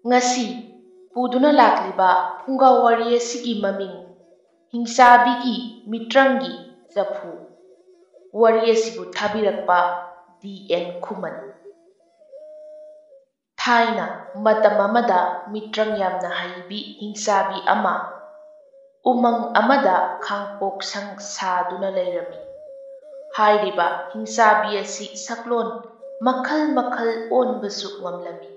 Ngasi ꯄꯨꯗꯨꯅ ꯂꯥꯛꯂꯤꯕ ꯐꯨꯡꯒꯥꯋꯥꯔꯤ ꯑꯁꯤꯒꯤ ꯃꯃꯤꯡ ꯍꯤꯡꯆꯥꯕꯤꯒꯤ ꯃꯤꯇ꯭ꯔꯪꯒꯤ ꯆꯐꯨ ꯋꯥꯔꯤ ꯑꯁꯤꯕꯨ ꯊꯥꯕꯤꯔꯛꯄ D.N. ꯈꯨꯃꯟ ꯊꯥꯏꯅ ꯃꯇꯝ ꯑꯃꯗ ꯃꯤꯇ꯭ꯔꯪ ꯌꯥꯝꯅ ꯍꯩꯕꯤ ꯍꯤꯡꯆꯥꯕꯤ ꯑꯃ ꯎꯃꯪ ꯑꯃꯗ ꯈꯥꯡꯄꯣꯛꯁꯪ ꯁꯥꯗꯨꯅ ꯂꯩꯔꯝꯃꯤ꯫ ꯍꯥꯏꯔꯤꯕ ꯍꯤꯡꯆꯥꯕꯤ ꯑꯁꯤ ꯁꯛꯂꯣꯟ ꯃꯈꯜ ꯃꯈꯜ ꯑꯣꯟꯕꯁꯨ ꯉꯝꯂꯝꯃꯤ꯫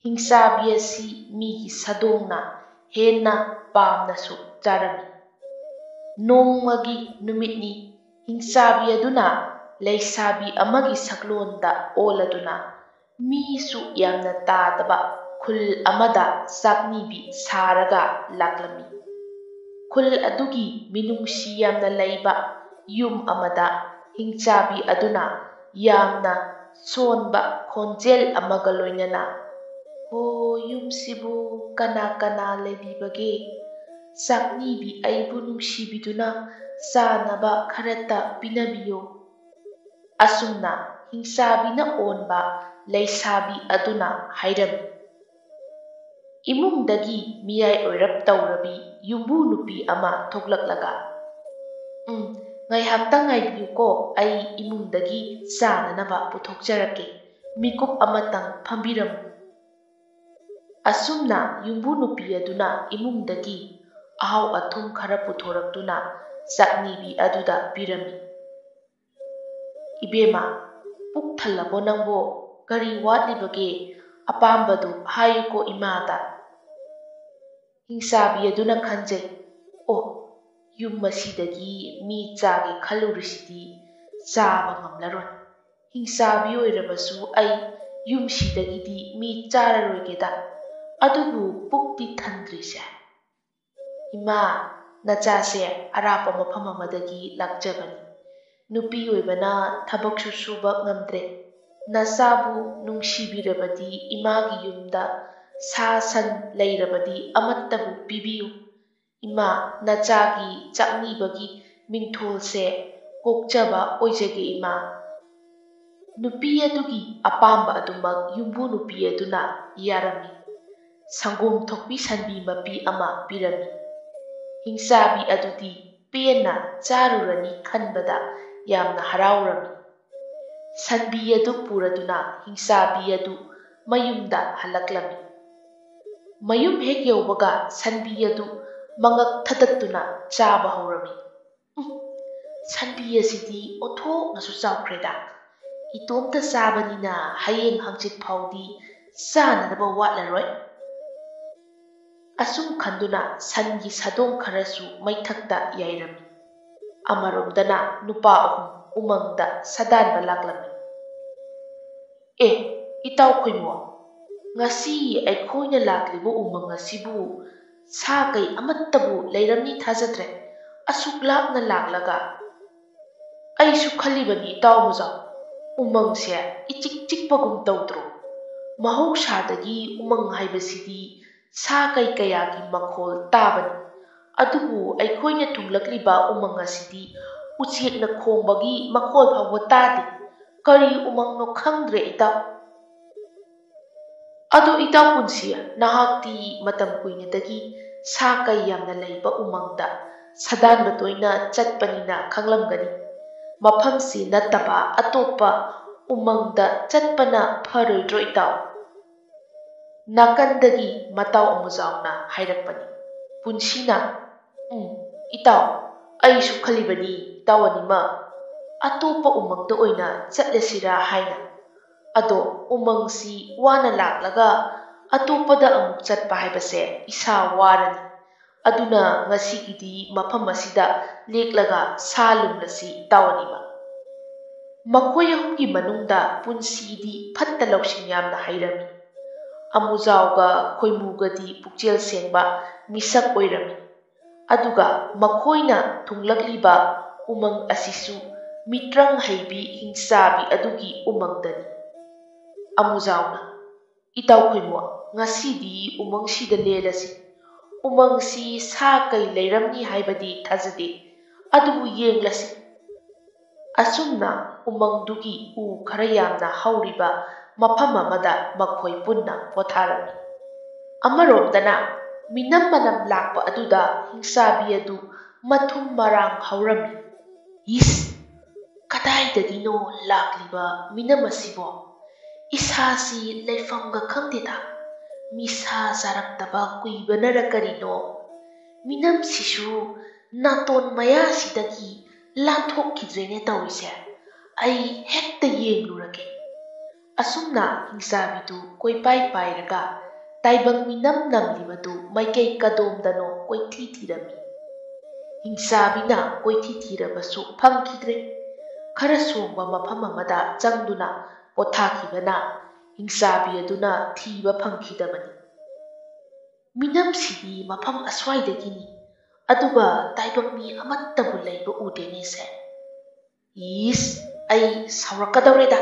ꯍꯤꯡꯆꯥꯕꯤ ꯑꯁꯤ ꯃꯤꯒꯤ ꯁꯥꯗꯣꯡꯅ ꯍꯦꯟꯅ ꯄꯥꯝꯅꯁꯨ ꯆꯥꯔꯝꯃꯤ꯫ ꯅꯣꯡꯃꯒꯤ ꯅꯨꯃꯤꯠꯅꯤ ꯍꯤꯡꯆꯥꯕꯤ ꯑꯗꯨꯅ ꯂꯩꯁꯥꯕꯤ ꯑꯃꯒꯤ ꯁꯛꯂꯣꯟꯗ ꯑꯣꯜꯂꯗꯨꯅ ꯃꯤꯁꯨ ꯌꯥꯝꯅ ꯇꯥꯗꯕ ꯈꯨꯜ ꯑꯃꯗ ꯆꯥꯛꯅꯤꯕꯤ ꯁꯥꯔꯒ ꯂꯥꯛꯂꯝꯃꯤ꯫ ꯈꯨꯜ ꯑꯗꯨꯒꯤ ꯃꯤꯅꯨꯡꯁꯤ ꯌꯥꯝꯅ ꯂꯩꯕ ꯌꯨꯝ ꯑꯃꯗ ꯍꯤꯡꯆꯥꯕꯤ ꯑꯗꯨꯅ ꯌꯥꯝꯅ ꯁꯣꯟꯕ ꯈꯣꯟꯖꯦꯜ ꯑꯃꯒ ꯂꯣꯏꯅꯅ "ꯍꯣ ꯌꯨꯝꯁꯤꯕꯨ ꯀꯅꯥ ꯀꯅꯥ ꯂꯩꯕꯤꯕꯒꯦ? ꯆꯥꯛꯅꯤꯕꯤ ꯑꯩꯕꯨ ꯅꯨꯡꯁꯤꯕꯤꯗꯨꯅ ꯆꯥꯅꯕ ꯈꯔꯇ ꯄꯤꯅꯕꯤꯌꯨ" ꯑꯁꯨꯝꯅ ꯍꯤꯡꯆꯥꯕꯤꯅ ꯑꯣꯟꯕ ꯂꯩꯁꯥꯕꯤ ꯑꯗꯨꯅ ꯍꯥꯏꯔꯝꯃꯤ꯫ ꯏꯃꯨꯡꯗꯒꯤ ꯃꯤꯌꯥꯏ ꯑꯣꯏꯔꯞ ꯇꯧꯔꯕꯤ ꯌꯨꯝꯕꯨ ꯅꯨꯄꯤ ꯑꯃ ꯊꯣꯛꯂꯛꯂꯒ "ꯉꯥꯏꯍꯥꯛꯇꯪ ꯉꯥꯏꯕꯤꯌꯨꯀꯣ, ꯑꯩ ꯏꯃꯨꯡꯗꯒꯤ ꯆꯥꯅꯅꯕ ꯄꯨꯊꯣꯛꯆꯔꯛꯀꯦ, ꯃꯤꯀꯨꯞ ꯑꯃꯇꯪ ꯐꯝꯕꯤꯔꯝꯃꯨ" ꯑꯁꯨꯝꯅ ꯌꯨꯝꯕꯨ ꯅꯨꯄꯤ ꯑꯗꯨꯅ ꯏꯃꯨꯡꯗꯒꯤ ꯑꯍꯥꯎ ꯑꯊꯨꯝ ꯈꯔ ꯄꯨꯊꯣꯔꯛꯇꯨꯅ ꯆꯥꯛꯅꯤꯕꯤ ꯑꯗꯨꯗ ꯄꯤꯔꯝꯃꯤ꯫ "ꯏꯕꯦꯝꯃ, ꯄꯨꯛ ꯊꯜꯂꯕꯣ ꯅꯪꯕꯣ? ꯀꯔꯤ ꯋꯥꯠꯂꯤꯕꯒꯦ? ꯑꯄꯥꯝꯕꯗꯨ ꯍꯥꯏꯌꯨꯀꯣ ꯏꯃꯥꯗ" ꯍꯤꯡꯆꯥꯕꯤ ꯑꯗꯨꯅ ꯈꯟꯖꯩ, "ꯑꯣ, ꯌꯨꯝ ꯑꯁꯤꯗꯒꯤ ꯃꯤ ꯆꯥꯒꯦ ꯈꯜꯂꯨꯔꯤꯁꯤꯗꯤ ꯆꯥꯕ ꯉꯝꯂꯔꯣꯏ꯫ ꯍꯤꯡꯆꯥꯕꯤ ꯑꯣꯏꯔꯕꯁꯨ ꯑꯩ ꯌꯨꯝꯁꯤꯗꯒꯤꯗꯤ ꯃꯤ ꯆꯥꯔꯔꯣꯏꯒꯦꯗ, ꯑꯗꯨꯕꯨ ꯄꯨꯛꯇꯤ ꯊꯟꯗ꯭ꯔꯤꯁꯦ꯫ ꯏꯃꯥ, ꯅꯆꯥꯁꯦ ꯑꯔꯥꯞꯄ ꯃꯐꯝ ꯑꯃꯗꯒꯤ ꯂꯥꯛꯆꯕꯅꯤ꯫ ꯅꯨꯄꯤ ꯑꯣꯏꯕꯅ ꯊꯕꯛꯁꯨ ꯁꯨꯕ ꯉꯝꯗ꯭ꯔꯦ꯫ ꯅꯆꯥꯕꯨ ꯅꯨꯡꯁꯤꯕꯤꯔꯕꯗꯤ ꯏꯃꯥꯒꯤ ꯌꯨꯝꯗ ꯁꯥ ꯁꯟ ꯂꯩꯔꯕꯗꯤ ꯑꯃꯠꯇꯕꯨ ꯄꯤꯕꯤꯌꯨ꯫ ꯏꯃꯥ, ꯅꯆꯥꯒꯤ ꯆꯥꯛꯅꯤꯕꯒꯤ ꯃꯤꯡꯊꯣꯜꯁꯦ ꯀꯣꯛꯆꯕ ꯑꯣꯏꯖꯒꯦ ꯏꯃꯥ" ꯅꯨꯄꯤ ꯑꯗꯨꯒꯤ ꯑꯄꯥꯝꯕ ꯑꯗꯨꯃꯛ ꯌꯨꯝꯕꯨ ꯅꯨꯄꯤ ꯑꯗꯨꯅ ꯌꯥꯔꯝꯃꯤ꯫ ꯁꯪꯒꯣꯝ ꯊꯣꯛꯄꯤ ꯁꯟꯕꯤ ꯃꯄꯤ ꯑꯃ ꯄꯤꯔꯝꯃꯤ꯫ ꯍꯤꯡꯆꯥꯕꯤ ꯑꯗꯨꯗꯤ ꯄꯦꯟꯅ ꯆꯥꯔꯨꯔꯅꯤ ꯈꯟꯕꯗ ꯌꯥꯝꯅ ꯍꯔꯥꯎꯔꯝꯃꯤ꯫ ꯁꯟꯕꯤ ꯑꯗꯨ ꯄꯨꯔꯗꯨꯅ ꯍꯤꯡꯆꯥꯕꯤ ꯑꯗꯨ ꯃꯌꯨꯝꯗ ꯍꯜꯂꯛꯂꯝꯃꯤ꯫ ꯃꯌꯨꯝ ꯍꯦꯛ ꯌꯧꯕꯒ ꯁꯟꯕꯤ ꯑꯗꯨ ꯃꯉꯛ ꯊꯗꯠꯇꯨꯅ ꯆꯥꯕ ꯍꯧꯔꯝꯃꯤ꯫ "ꯁꯟꯕꯤ ꯑꯁꯤꯗꯤ ꯑꯣꯟꯊꯣꯛꯅꯁꯨ ꯆꯥꯎꯈ꯭ꯔꯦꯗ, ꯏꯇꯣꯝꯇ ꯆꯥꯕꯅꯤꯅ ꯍꯌꯦꯡ ꯍꯪꯆꯤꯠ ꯐꯥꯎꯗꯤ ꯆꯥꯅꯅꯕ ꯋꯥꯠꯂꯔꯣꯏ" ꯑꯁꯨꯝ ꯈꯟꯗꯨꯅ ꯁꯟꯒꯤ ꯁꯥꯗꯣꯡ ꯈꯔꯁꯨ ꯃꯩꯊꯛꯇ ꯌꯥꯏꯔꯝꯃꯤ꯫ ꯑꯃꯔꯣꯝꯗꯅ ꯅꯨꯄꯥ ꯑꯍꯨꯝ ꯎꯃꯪꯗ ꯁꯥꯗꯥꯟꯕ ꯂꯥꯛꯂꯝꯃꯤ꯫ "ꯑꯦ ꯏꯇꯥꯎ ꯈꯣꯏꯃꯣ, ꯉꯁꯤ ꯑꯩꯈꯣꯏꯅ ꯂꯥꯛꯂꯤꯕ ꯎꯃꯪ ꯑꯁꯤꯕꯨ ꯁꯥ ꯀꯩ ꯑꯃꯠꯇꯕꯨ ꯂꯩꯔꯝꯅꯤ ꯊꯥꯖꯗ꯭ꯔꯦ꯫ ꯑꯁꯨꯛ ꯂꯥꯞꯅ ꯂꯥꯛꯂꯒ" "ꯑꯩꯁꯨ ꯈꯜꯂꯤꯕꯅꯤ ꯏꯇꯥꯎ ꯃꯖꯥꯎ, ꯎꯃꯪꯁꯦ ꯏꯆꯤꯛ ꯆꯤꯛꯄꯒꯨꯝ ꯇꯧꯗ꯭ꯔꯣ? ꯃꯍꯧꯁꯥꯗꯒꯤ ꯎꯃꯪ ꯍꯥꯏꯕꯁꯤꯗꯤ ꯁꯥ ꯀꯩ ꯀꯌꯥꯒꯤ ꯃꯈꯣꯜ ꯇꯥꯕꯅꯤ, ꯑꯗꯨꯕꯨ ꯑꯩꯈꯣꯏꯅ ꯊꯨꯡꯂꯛꯂꯤꯕ ꯎꯃꯪ ꯑꯁꯤꯗꯤ ꯎꯆꯦꯛꯅ ꯈꯣꯡꯕꯒꯤ ꯃꯈꯣꯜ ꯐꯥꯎꯕ ꯇꯥꯗꯦ꯫ ꯀꯔꯤ ꯎꯃꯪꯅꯣ ꯈꯪꯗ꯭ꯔꯦ ꯏꯇꯥꯎ" "ꯑꯗꯣ ꯏꯇꯥꯎ ꯄꯨꯟꯁꯤ, ꯅꯍꯥꯛꯇꯤ ꯃꯇꯝ ꯀꯨꯏꯅꯗꯒꯤ ꯁꯥ ꯀꯩ ꯌꯥꯝꯅ ꯂꯩꯕ ꯎꯃꯪꯗ ꯁꯥꯗꯥꯟꯕ ꯇꯣꯏꯅ ꯆꯠꯄꯅꯤꯅ ꯈꯪꯂꯝꯒꯅꯤ꯫ ꯃꯐꯝꯁꯤ ꯅꯠꯇꯕ ꯑꯇꯣꯞꯄ ꯎꯃꯪꯗ ꯆꯠꯄꯅ ꯐꯔꯣꯏꯗ꯭ꯔꯣ ꯏꯇꯥꯎ" ꯅꯥꯀꯟꯗꯒꯤ ꯃꯇꯥꯎ ꯑꯃꯨꯖꯥꯎꯅ ꯍꯥꯏꯔꯛꯄꯅꯤ꯫ ꯄꯨꯟꯁꯤꯅ "ꯏꯇꯥꯎ, ꯑꯩꯁꯨ ꯈꯜꯂꯤꯕꯅꯤ ꯏꯇꯥꯎ ꯑꯅꯤꯃꯛ, ꯑꯇꯣꯞꯄ ꯎꯃꯪꯗ ꯑꯣꯏꯅ ꯆꯠꯂꯁꯤꯔꯥ ꯍꯥꯏꯅ꯫ ꯑꯗꯣ ꯎꯃꯪꯁꯤ ꯋꯥꯅ ꯂꯥꯛꯂꯒ ꯑꯇꯣꯞꯄꯗ ꯑꯃꯨꯛꯆꯠꯄ ꯍꯥꯏꯕꯁꯦ ꯏꯁꯥ ꯋꯥꯔꯅꯤ꯫ ꯑꯗꯨꯅ ꯉꯁꯤꯒꯤꯗꯤ ꯃꯐꯝ ꯑꯁꯤꯗ ꯂꯦꯛꯂꯒ ꯁꯥ ꯂꯨꯝꯂꯁꯤ ꯏꯇꯥꯎ ꯑꯅꯤꯃꯛ" ꯃꯈꯣꯏ ꯑꯍꯨꯝꯒꯤ ꯃꯅꯨꯡꯗ ꯄꯨꯟꯁꯤꯗꯤ ꯐꯠꯇ ꯂꯧꯁꯤꯡ ꯌꯥꯝꯅ ꯍꯩꯔꯝꯃꯤ꯫ ꯑꯃꯨꯖꯥꯎꯒ ꯈꯣꯏꯃꯨꯒꯗꯤ ꯄꯨꯛꯆꯦꯜ ꯁꯦꯡꯕ ꯃꯤꯁꯛ ꯑꯣꯏꯔꯝꯃꯤ꯫ ꯑꯗꯨꯒ ꯃꯈꯣꯏꯅ ꯊꯨꯡꯂꯛꯂꯤꯕ ꯎꯃꯪ ꯑꯁꯤꯁꯨ ꯃꯤꯇ꯭ꯔꯪ ꯍꯩꯕꯤ ꯍꯤꯡꯆꯥꯕꯤ ꯑꯗꯨꯒꯤ ꯎꯃꯪꯗꯅꯤ꯫ ꯑꯃꯨꯖꯥꯎꯅ "ꯏꯇꯥꯎ ꯈꯣꯏꯃꯨ, ꯉꯁꯤꯗꯤ ꯎꯃꯪꯁꯤꯗ ꯂꯦꯜꯂꯁꯤ꯫ ꯎꯃꯪꯁꯤ ꯁꯥ ꯀꯩ ꯂꯩꯔꯝꯅꯤ ꯍꯥꯏꯕꯗꯤ ꯊꯥꯖꯗꯦ, ꯑꯗꯨꯕꯨ ꯌꯦꯡꯂꯁꯤ" ꯑꯁꯨꯝꯅ ꯎꯃꯪꯗꯨꯒꯤ ꯎ ꯈꯔ ꯌꯥꯝꯅ ꯍꯧꯔꯤꯕ ꯃꯐꯝ ꯑꯃꯗ ꯃꯈꯣꯏ ꯄꯨꯟꯅ ꯄꯣꯊꯥꯔꯝꯃꯤ꯫ ꯑꯃꯔꯣꯝꯗꯅ ꯃꯤꯅꯝ ꯃꯅꯝ ꯂꯥꯛꯄ ꯑꯗꯨꯗ ꯍꯤꯡꯁꯥꯕꯤ ꯑꯗꯨ ꯃꯊꯨꯝ ꯃꯔꯥꯡ ꯍꯧꯔꯝꯃꯤ꯫ ꯏꯁ! ꯀꯗꯥꯏꯗꯒꯤꯅꯣ ꯂꯥꯛꯂꯤꯕ ꯃꯤꯅꯝ ꯑꯁꯤꯕꯣ? ꯏꯁꯥꯁꯤ ꯂꯩꯐꯝꯒ ꯈꯪꯗꯦꯗ꯫ ꯃꯤꯁꯥ ꯆꯥꯔꯛꯇꯕ ꯀꯨꯏꯕꯅꯔ ꯀꯔꯤꯅꯣ? ꯃꯤꯅꯝꯁꯤꯁꯨ ꯅꯥꯇꯣꯟ ꯃꯌꯥꯁꯤꯗꯒꯤ ꯂꯥꯟꯊꯣꯛꯈꯤꯗ꯭ꯔꯦꯅꯦ ꯇꯧꯔꯤꯁꯦ꯫ ꯑꯩ ꯍꯦꯛꯇ ꯌꯦꯡꯂꯨꯔꯒꯦ꯫ ꯑꯁꯨꯝꯅ ꯍꯤꯡꯆꯥꯕꯤꯗꯨ ꯀꯣꯏꯄꯥꯏ ꯄꯥꯏꯔꯒ ꯇꯥꯏꯕꯪ ꯃꯤꯅꯝ ꯅꯝꯂꯤꯕꯗꯨ ꯃꯥꯏꯀꯩ ꯀꯗꯣꯝꯗꯅꯣ ꯀꯣꯏꯊꯤ ꯊꯤꯔꯝꯃꯤ꯫ ꯍꯤꯡꯆꯥꯕꯤꯅ ꯀꯣꯏꯊꯤ ꯊꯤꯔꯕꯁꯨ ꯐꯪꯈꯤꯗ꯭ꯔꯦ꯫ ꯈꯔ ꯁꯣꯡꯕ ꯃꯐꯝ ꯑꯃꯗ ꯆꯪꯗꯨꯅ ꯄꯣꯊꯥꯈꯤꯕꯅ ꯍꯤꯡꯆꯥꯕꯤ ꯑꯗꯨꯅ ꯊꯤꯕ ꯐꯪꯈꯤꯗꯕꯅꯤ꯫ ꯃꯤꯅꯝꯁꯤꯗꯤ ꯃꯐꯝ ꯑꯁ꯭ꯋꯥꯏꯗꯒꯤꯅꯤ, ꯑꯗꯨꯒ ꯇꯥꯏꯕꯪ ꯃꯤ ꯑꯃꯠꯇꯕꯨ ꯂꯩꯕ ꯎꯗꯦꯅꯦꯁꯦ꯫ ꯏꯁ! ꯑꯩ ꯁꯥꯎꯔꯛꯀꯗꯧꯔꯦꯗ꯫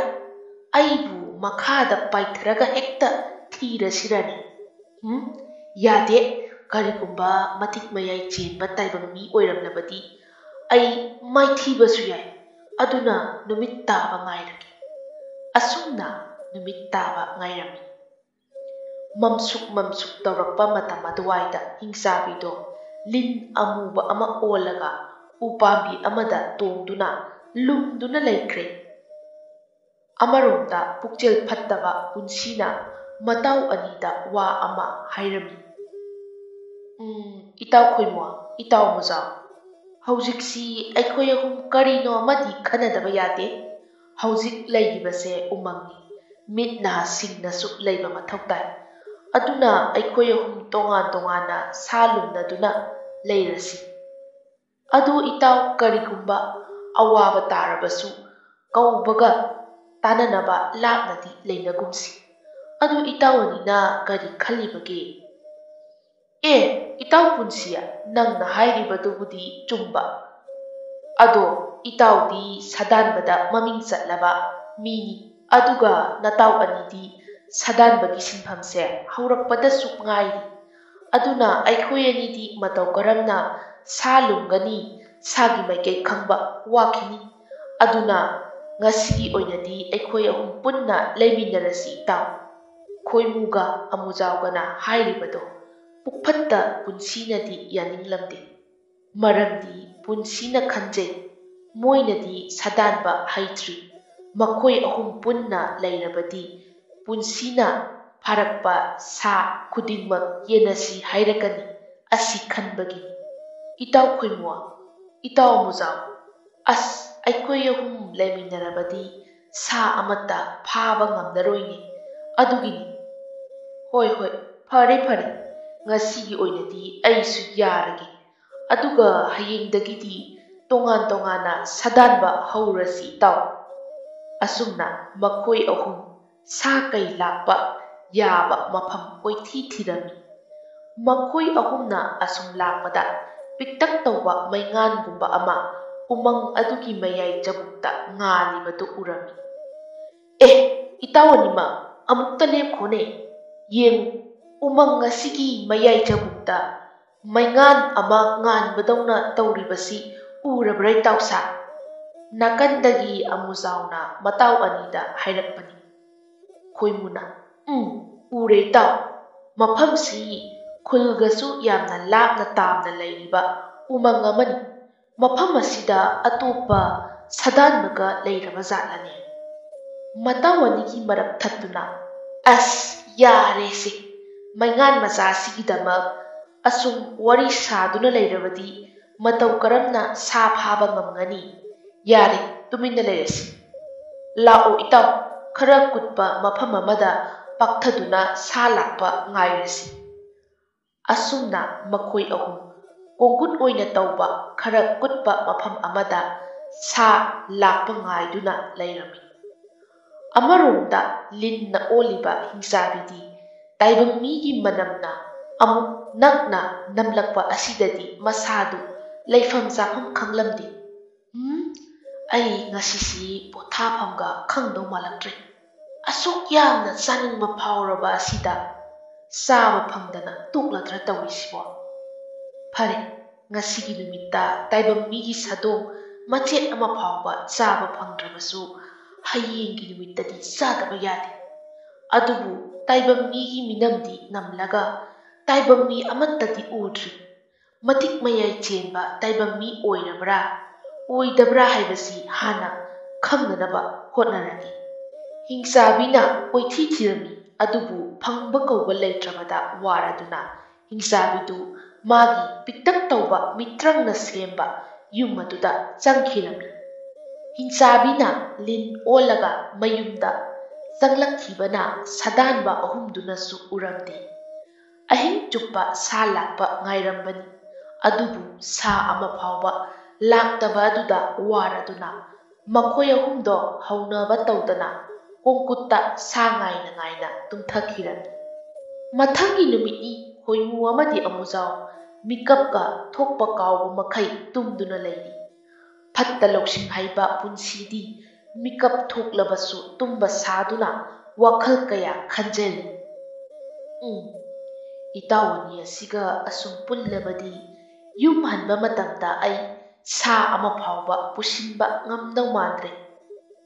ꯑꯩꯕꯨ ꯃꯈꯥꯗ ꯄꯥꯏꯊꯔꯒ ꯍꯦꯛꯇ ꯊꯤꯔꯁꯤꯔꯅꯦ? ꯌꯥꯗꯦ꯫ ꯀꯔꯤꯒꯨꯝꯕ ꯃꯇꯤꯛ ꯃꯌꯥꯏ ꯆꯦꯟꯕ ꯇꯥꯏꯕꯪ ꯃꯤ ꯑꯣꯏꯔꯝꯂꯕꯗꯤ ꯑꯩ ꯃꯥꯏꯊꯤꯕꯁꯨ ꯌꯥꯏ꯫ ꯑꯗꯨꯅ ꯅꯨꯃꯤꯠ ꯇꯥꯕ ꯉꯥꯏꯔꯒꯦ꯫ ꯑꯁꯨꯝꯅ ꯅꯨꯃꯤꯠ ꯇꯥꯕ ꯉꯥꯏꯔꯝꯃꯤ꯫ ꯃꯝꯁꯨꯛ ꯃꯝꯁꯨꯛ ꯇꯧꯔꯛꯄ ꯃꯇꯝ ꯑꯗꯨꯋꯥꯏꯗ ꯍꯤꯡꯆꯥꯕꯤꯗꯣ ꯂꯤꯟ ꯑꯃꯨꯕ ꯑꯃ ꯑꯣꯜꯂꯒ ꯎꯄꯥꯝꯕꯤ ꯑꯃꯗ ꯇꯣꯡꯗꯨꯅ ꯂꯨꯝꯗꯨꯅ ꯂꯩꯈ꯭ꯔꯦ꯫ ꯑꯃꯔꯣꯝꯗ ꯄꯨꯛꯆꯦꯜ ꯐꯠꯇꯕ ꯄꯨꯟꯁꯤꯅ ꯃꯇꯥꯎ ꯑꯅꯤꯗ ꯋꯥ ꯑꯃ ꯍꯥꯏꯔꯝꯃꯤ꯫ ꯏꯇꯥꯎ ꯈꯣꯏꯃꯨ, ꯏꯇꯥꯎ ꯃꯨꯖꯥꯎ, ꯍꯧꯖꯤꯛꯁꯤ ꯑꯩꯈꯣꯏ ꯑꯍꯨꯝ ꯀꯔꯤꯅꯣ ꯑꯃꯗꯤ ꯈꯟꯅꯗꯕ ꯌꯥꯗꯦ꯫ ꯍꯧꯖꯤꯛ ꯂꯩꯔꯤꯕꯁꯦ ꯎꯃꯪꯅꯤ, ꯃꯤꯠ ꯅꯥ ꯁꯤꯡꯅꯁꯨ ꯂꯩꯕ ꯃꯊꯧ ꯇꯥꯏ꯫ ꯑꯗꯨꯅ ꯑꯩꯈꯣꯏ ꯑꯍꯨꯝ ꯇꯣꯉꯥꯟ ꯇꯣꯉꯥꯟꯅ ꯁꯥ ꯂꯨꯝꯅꯗꯨꯅ ꯂꯩꯔꯁꯤ꯫ ꯑꯗꯨ ꯏꯇꯥꯎ ꯀꯔꯤꯒꯨꯝꯕ ꯑꯋꯥꯕ ꯇꯥꯔꯕꯁꯨ ꯀꯧꯕꯒ ꯇꯥꯅꯅꯕ ꯂꯥꯞꯅꯗꯤ ꯂꯩꯅꯒꯨꯝꯁꯤ꯫ ꯑꯗꯨ ꯏꯇꯥꯎ ꯑꯅꯤꯅ ꯀꯔꯤ ꯈꯜꯂꯤꯕꯒꯦ? ꯏꯇꯥꯎ ꯄꯨꯟꯁꯤ, ꯅꯪꯅ ꯍꯥꯏꯔꯤꯕꯗꯨꯕꯨꯗꯤ ꯆꯨꯝꯕ꯫ ꯑꯗꯣ ꯏꯇꯥꯎꯗꯤ ꯁꯥꯗꯥꯟꯕꯗ ꯃꯃꯤꯡ ꯆꯠꯂꯕ ꯃꯤꯅꯤ, ꯑꯗꯨꯒ ꯅꯇꯥꯎ ꯑꯅꯤꯗꯤ ꯁꯥꯗꯥꯟꯕꯒꯤ ꯁꯤꯟꯐꯝꯁꯦ ꯍꯧꯔꯛꯄꯗꯁꯨ ꯉꯥꯏꯔꯤ꯫ ꯑꯗꯨꯅ ꯑꯩꯈꯣꯏ ꯑꯅꯤꯗꯤ ꯃꯇꯧ ꯀꯔꯝꯅ ꯁꯥ ꯂꯨꯝꯒꯅꯤ, ꯁꯥꯒꯤ ꯃꯥꯏꯀꯩ ꯈꯪꯕ ꯋꯥꯈꯤꯅꯤ꯫ ꯑꯗꯨꯅ ꯉꯁꯤꯒꯤ ꯑꯣꯏꯅꯗꯤ ꯑꯩꯈꯣꯏ ꯑꯍꯨꯝ ꯄꯨꯟꯅ ꯂꯩꯃꯤꯟꯅꯔꯁꯤ ꯏꯇꯥꯎ꯫ ꯈꯣꯏꯃꯨꯒ ꯑꯃꯨꯖꯥꯎꯒꯅ ꯍꯥꯏꯔꯤꯕꯗꯣ ꯄꯨꯛꯐꯠꯇ ꯄꯨꯟꯁꯤꯅꯗꯤ ꯌꯥꯅꯤꯡꯂꯝꯗꯦ꯫ ꯃꯔꯝꯗꯤ ꯄꯨꯟꯁꯤꯅ ꯈꯟꯖꯩ ꯃꯣꯏꯅꯗꯤ ꯁꯥꯗꯥꯟꯕ ꯍꯩꯇ꯭ꯔꯤ, ꯃꯈꯣꯏ ꯑꯍꯨꯝ ꯄꯨꯟꯅ ꯂꯩꯔꯕꯗꯤ ꯄꯨꯟꯁꯤꯅ ꯐꯥꯔꯛꯄ ꯁꯥ ꯈꯨꯗꯤꯡꯃꯛ ꯌꯦꯟꯅꯁꯤ ꯍꯥꯏꯔꯛꯀꯅꯤ, ꯑꯁꯤ ꯈꯟꯕꯒꯤꯅꯤ꯫ ꯏꯇꯥꯎ ꯈꯣꯏꯃꯨ, ꯏꯇꯥꯎ ꯑꯃꯨꯖꯥꯎ, ꯑꯩꯈꯣꯏ ꯑꯍꯨꯝ ꯂꯩꯃꯤꯟꯅꯔꯕꯗꯤ ꯁꯥ ꯑꯃꯠꯇ ꯐꯥꯕ ꯉꯝꯅꯔꯣꯏꯅꯦ, ꯑꯗꯨꯒꯤꯅꯤ꯫ ꯍꯣꯏ, ꯐꯔꯦ ꯐꯔꯦ, ꯉꯁꯤꯒꯤ ꯑꯣꯏꯅꯗꯤ ꯑꯩꯁꯨ ꯌꯥꯔꯒꯦ꯫ ꯑꯗꯨꯒ ꯍꯌꯦꯡꯗꯒꯤꯗꯤ ꯇꯣꯉꯥꯟ ꯇꯣꯉꯥꯟꯅ ꯁꯥꯗꯥꯟꯕ ꯍꯧꯔꯁꯤ ꯏꯇꯥꯎ꯫ ꯑꯁꯨꯝꯅ ꯃꯈꯣꯏ ꯑꯍꯨꯝ ꯁꯥ ꯀꯩ ꯂꯥꯛꯄ ꯌꯥꯕ ꯃꯐꯝ ꯀꯣꯏꯊꯤ ꯊꯤꯔꯝꯃꯤ꯫ ꯃꯈꯣꯏ ꯑꯍꯨꯝꯅ ꯑꯁꯨꯝ ꯂꯥꯛꯄꯗ ꯄꯤꯛꯇꯛ ꯇꯧꯕ ꯃꯩꯉꯥꯟꯒꯨꯝꯕ ꯑꯃ ꯎꯃꯪ ꯑꯗꯨꯒꯤ ꯃꯌꯥꯏ ꯆꯕꯨꯛꯇ ꯉꯥꯜꯂꯤꯕꯗꯨ ꯎꯔꯝꯃꯤ꯫ ꯏꯇꯥꯎ ꯑꯅꯤꯃꯛ ꯑꯃꯨꯛꯇ ꯂꯦꯞꯈꯣꯅꯦ꯫ ꯌꯦꯡꯉꯨ, ꯎꯃꯪ ꯑꯁꯤꯒꯤ ꯃꯌꯥꯏ ꯆꯕꯨꯛꯇ ꯃꯩꯉꯥꯟ ꯑꯃ ꯉꯥꯟꯕꯗꯧꯅ ꯇꯧꯔꯤꯕꯁꯤ ꯎꯔꯕ꯭ꯔꯥ ꯏꯇꯥꯎꯁꯥ? ꯅꯥꯀꯟꯗꯒꯤ ꯑꯃꯨꯖꯥꯎꯅ ꯃꯇꯥꯎ ꯑꯅꯤꯗ ꯍꯥꯏꯔꯛꯄꯅꯤ꯫ ꯈꯣꯏꯃꯨꯅ ꯎꯔꯦ ꯏꯇꯥꯎ꯫ ꯃꯐꯝꯁꯤ ꯈꯨꯜꯒꯁꯨ ꯌꯥꯝꯅ ꯂꯥꯞꯅ ꯇꯥꯝꯅ ꯂꯩꯔꯤꯕ ꯎꯃꯪ ꯑꯃꯅꯤ꯫ ꯃꯐꯝ ꯑꯁꯤꯗ ꯑꯇꯣꯞꯄ ꯁꯥꯗꯥꯟꯕꯒ ꯂꯩꯔꯕ ꯖꯥꯠꯂꯅꯦ? ꯃꯇꯥꯎ ꯑꯅꯤꯒꯤ ꯃꯔꯛ ꯊꯠꯇꯨꯅ ꯌꯥꯔꯦꯁꯦ, ꯃꯩꯉꯥꯟ ꯃꯆꯥꯁꯤꯒꯤꯗꯃꯛ ꯑꯁꯨꯝ ꯋꯥꯔꯤ ꯁꯥꯗꯨꯅ ꯂꯩꯔꯕꯗꯤ ꯃꯇꯧ ꯀꯔꯝꯅ ꯁꯥ ꯐꯥꯕ ꯉꯝꯒꯅꯤ? ꯌꯥꯔꯦ, ꯇꯨꯃꯤꯟꯅ ꯂꯩꯔꯁꯤ꯫ ꯂꯥꯛꯑꯣ ꯏꯇꯥꯎ, ꯈꯔ ꯀꯨꯠꯄ ꯃꯐꯝ ꯑꯃꯗ ꯄꯥꯛꯊꯗꯨꯅ ꯁꯥ ꯂꯥꯛꯄ ꯉꯥꯏꯔꯁꯤ꯫ ꯑꯁꯨꯝꯅ ꯃꯈꯣꯏ ꯑꯍꯨꯝ ꯀꯣꯡꯒꯨꯠ ꯑꯣꯏꯅ ꯇꯧꯕ ꯈꯔ ꯀꯨꯠꯄ ꯃꯐꯝ ꯑꯃꯗ ꯁꯥ ꯂꯥꯛꯄ ꯉꯥꯏꯗꯨꯅ ꯂꯩꯔꯝꯃꯤ꯫ ꯑꯃꯔꯣꯝꯗ ꯂꯤꯟꯅ ꯑꯣꯜꯂꯤꯕ ꯍꯤꯡꯆꯥꯕꯤꯗꯤ ꯇꯥꯏꯕꯪ ꯃꯤꯒꯤ ꯃꯅꯝꯅ ꯑꯃꯨꯛ ꯅꯛꯅ ꯅꯝꯂꯛꯄ ꯑꯁꯤꯗꯗꯤ ꯃꯁꯥꯗꯨ ꯂꯩꯐꯝ ꯆꯥꯐꯝ ꯈꯪꯂꯝꯗꯦ꯫ ꯑꯩ ꯉꯁꯤꯁꯤ ꯄꯣꯊꯥꯐꯝꯒ ꯈꯪꯗꯧ ꯃꯥꯜꯂꯛꯇ꯭ꯔꯦ꯫ ꯑꯁꯨꯛ ꯌꯥꯝꯅ ꯆꯥꯅꯤꯡꯕ ꯐꯥꯎꯔꯕ ꯑꯁꯤꯗ ꯆꯥꯕ ꯐꯪꯗꯅ ꯇꯣꯛꯂꯗ꯭ꯔꯥ ꯇꯧꯔꯤꯁꯤꯕꯣ? ꯐꯔꯦ, ꯉꯁꯤꯒꯤ ꯅꯨꯃꯤꯠꯇ ꯇꯥꯏꯕꯪ ꯃꯤꯒꯤ ꯁꯥꯗꯣꯡ ꯃꯆꯦꯠ ꯑꯃ ꯐꯥꯎꯕ ꯆꯥꯕ ꯐꯪꯗ꯭ꯔꯕꯁꯨ ꯍꯌꯦꯡꯒꯤ ꯅꯨꯃꯤꯠꯇꯗꯤ ꯆꯥꯗꯕ ꯌꯥꯗꯦ꯫ ꯑꯗꯨꯕꯨ ꯇꯥꯏꯕꯪ ꯃꯤꯒꯤ ꯃꯤꯅꯝꯗꯤ ꯅꯝꯂꯒ ꯇꯥꯏꯕꯪ ꯃꯤ ꯑꯃꯠꯇꯗꯤ ꯎꯗ꯭ꯔꯤ꯫ ꯃꯇꯤꯛ ꯃꯌꯥꯏ ꯆꯦꯟꯕ ꯇꯥꯏꯕꯪ ꯃꯤ ꯑꯣꯏꯔꯕ꯭ꯔꯥ ꯑꯣꯏꯗꯕ꯭ꯔꯥ ꯍꯥꯏꯕꯁꯤ ꯍꯥꯟꯅ ꯈꯪꯅꯅꯕ ꯍꯣꯠꯅꯔꯒꯦ꯫ ꯍꯤꯡꯆꯥꯕꯤꯅ ꯀꯣꯏꯊꯤ ꯊꯤꯔꯝꯃꯤ ꯑꯗꯨꯕꯨ ꯐꯪꯕ ꯀꯧꯕ ꯂꯩꯇ꯭ꯔꯕꯗ ꯋꯥꯔꯗꯨꯅ ꯍꯤꯡꯆꯥꯕꯤꯗꯨ ꯃꯥꯒꯤ ꯄꯤꯛꯇꯛ ꯇꯧꯕ ꯃꯤꯇ꯭ꯔꯪꯅ ꯁꯦꯝꯕ ꯌꯨꯝ ꯑꯗꯨꯗ ꯆꯪꯈꯤꯔꯝꯃꯤ꯫ ꯍꯤꯡꯆꯥꯕꯤꯅ ꯂꯤꯟ ꯑꯣꯜꯂꯒ ꯃꯌꯨꯝꯗ ꯆꯪꯂꯛꯈꯤꯕꯅ ꯁꯥꯗꯥꯟꯕ ꯑꯍꯨꯝꯗꯨꯅꯁꯨ ꯎꯔꯝꯗꯦ꯫ ꯑꯍꯤꯡ ꯆꯨꯞꯄ ꯁꯥ ꯂꯥꯛꯄ ꯉꯥꯏꯔꯝꯕꯅꯤ ꯑꯗꯨꯕꯨ ꯁꯥ ꯑꯃ ꯐꯥꯎꯕ ꯂꯥꯛꯇꯕ ꯑꯗꯨꯗ ꯋꯥꯔꯗꯨꯅ ꯃꯈꯣꯏ ꯑꯍꯨꯝꯗꯣ ꯍꯧꯅꯕ ꯇꯧꯗꯅ ꯀꯣꯡꯀꯨꯠꯇ ꯁꯥ ꯉꯥꯏꯅ ꯉꯥꯏꯅ ꯇꯨꯝꯊꯈꯤꯔꯝꯃꯤ꯫ ꯃꯊꯪꯒꯤ ꯅꯨꯃꯤꯠꯅꯤ ꯈꯣꯏꯃꯨ ꯑꯃꯗꯤ ꯑꯃꯨꯖꯥꯎ ꯃꯤꯀꯞꯀ ꯊꯣꯛꯄ ꯀꯥꯎꯕ ꯃꯈꯩ ꯇꯨꯝꯗꯨꯅ ꯂꯩꯔꯤ꯫ ꯐꯠꯇ ꯂꯧꯁꯤꯡ ꯍꯩꯕ ꯄꯨꯟꯁꯤꯗꯤ ꯃꯤꯀꯞ ꯊꯣꯛꯂꯕꯁꯨ ꯇꯨꯝꯕ ꯁꯥꯗꯨꯅ ꯋꯥꯈꯜ ꯀꯌꯥ ꯈꯟꯖꯔꯤ꯫ ꯏꯇꯥꯎ ꯑꯅꯤ ꯑꯁꯤꯒ ꯑꯁꯨꯝ ꯄꯨꯜꯂꯕꯗꯤ ꯌꯨꯝ ꯍꯟꯕ ꯃꯇꯝꯗ ꯑꯩ ꯁꯥ ꯑꯃ ꯐꯥꯎꯕ ꯄꯨꯁꯤꯟꯕ ꯉꯝꯗꯧ ꯃꯥꯟꯗ꯭ꯔꯦ꯫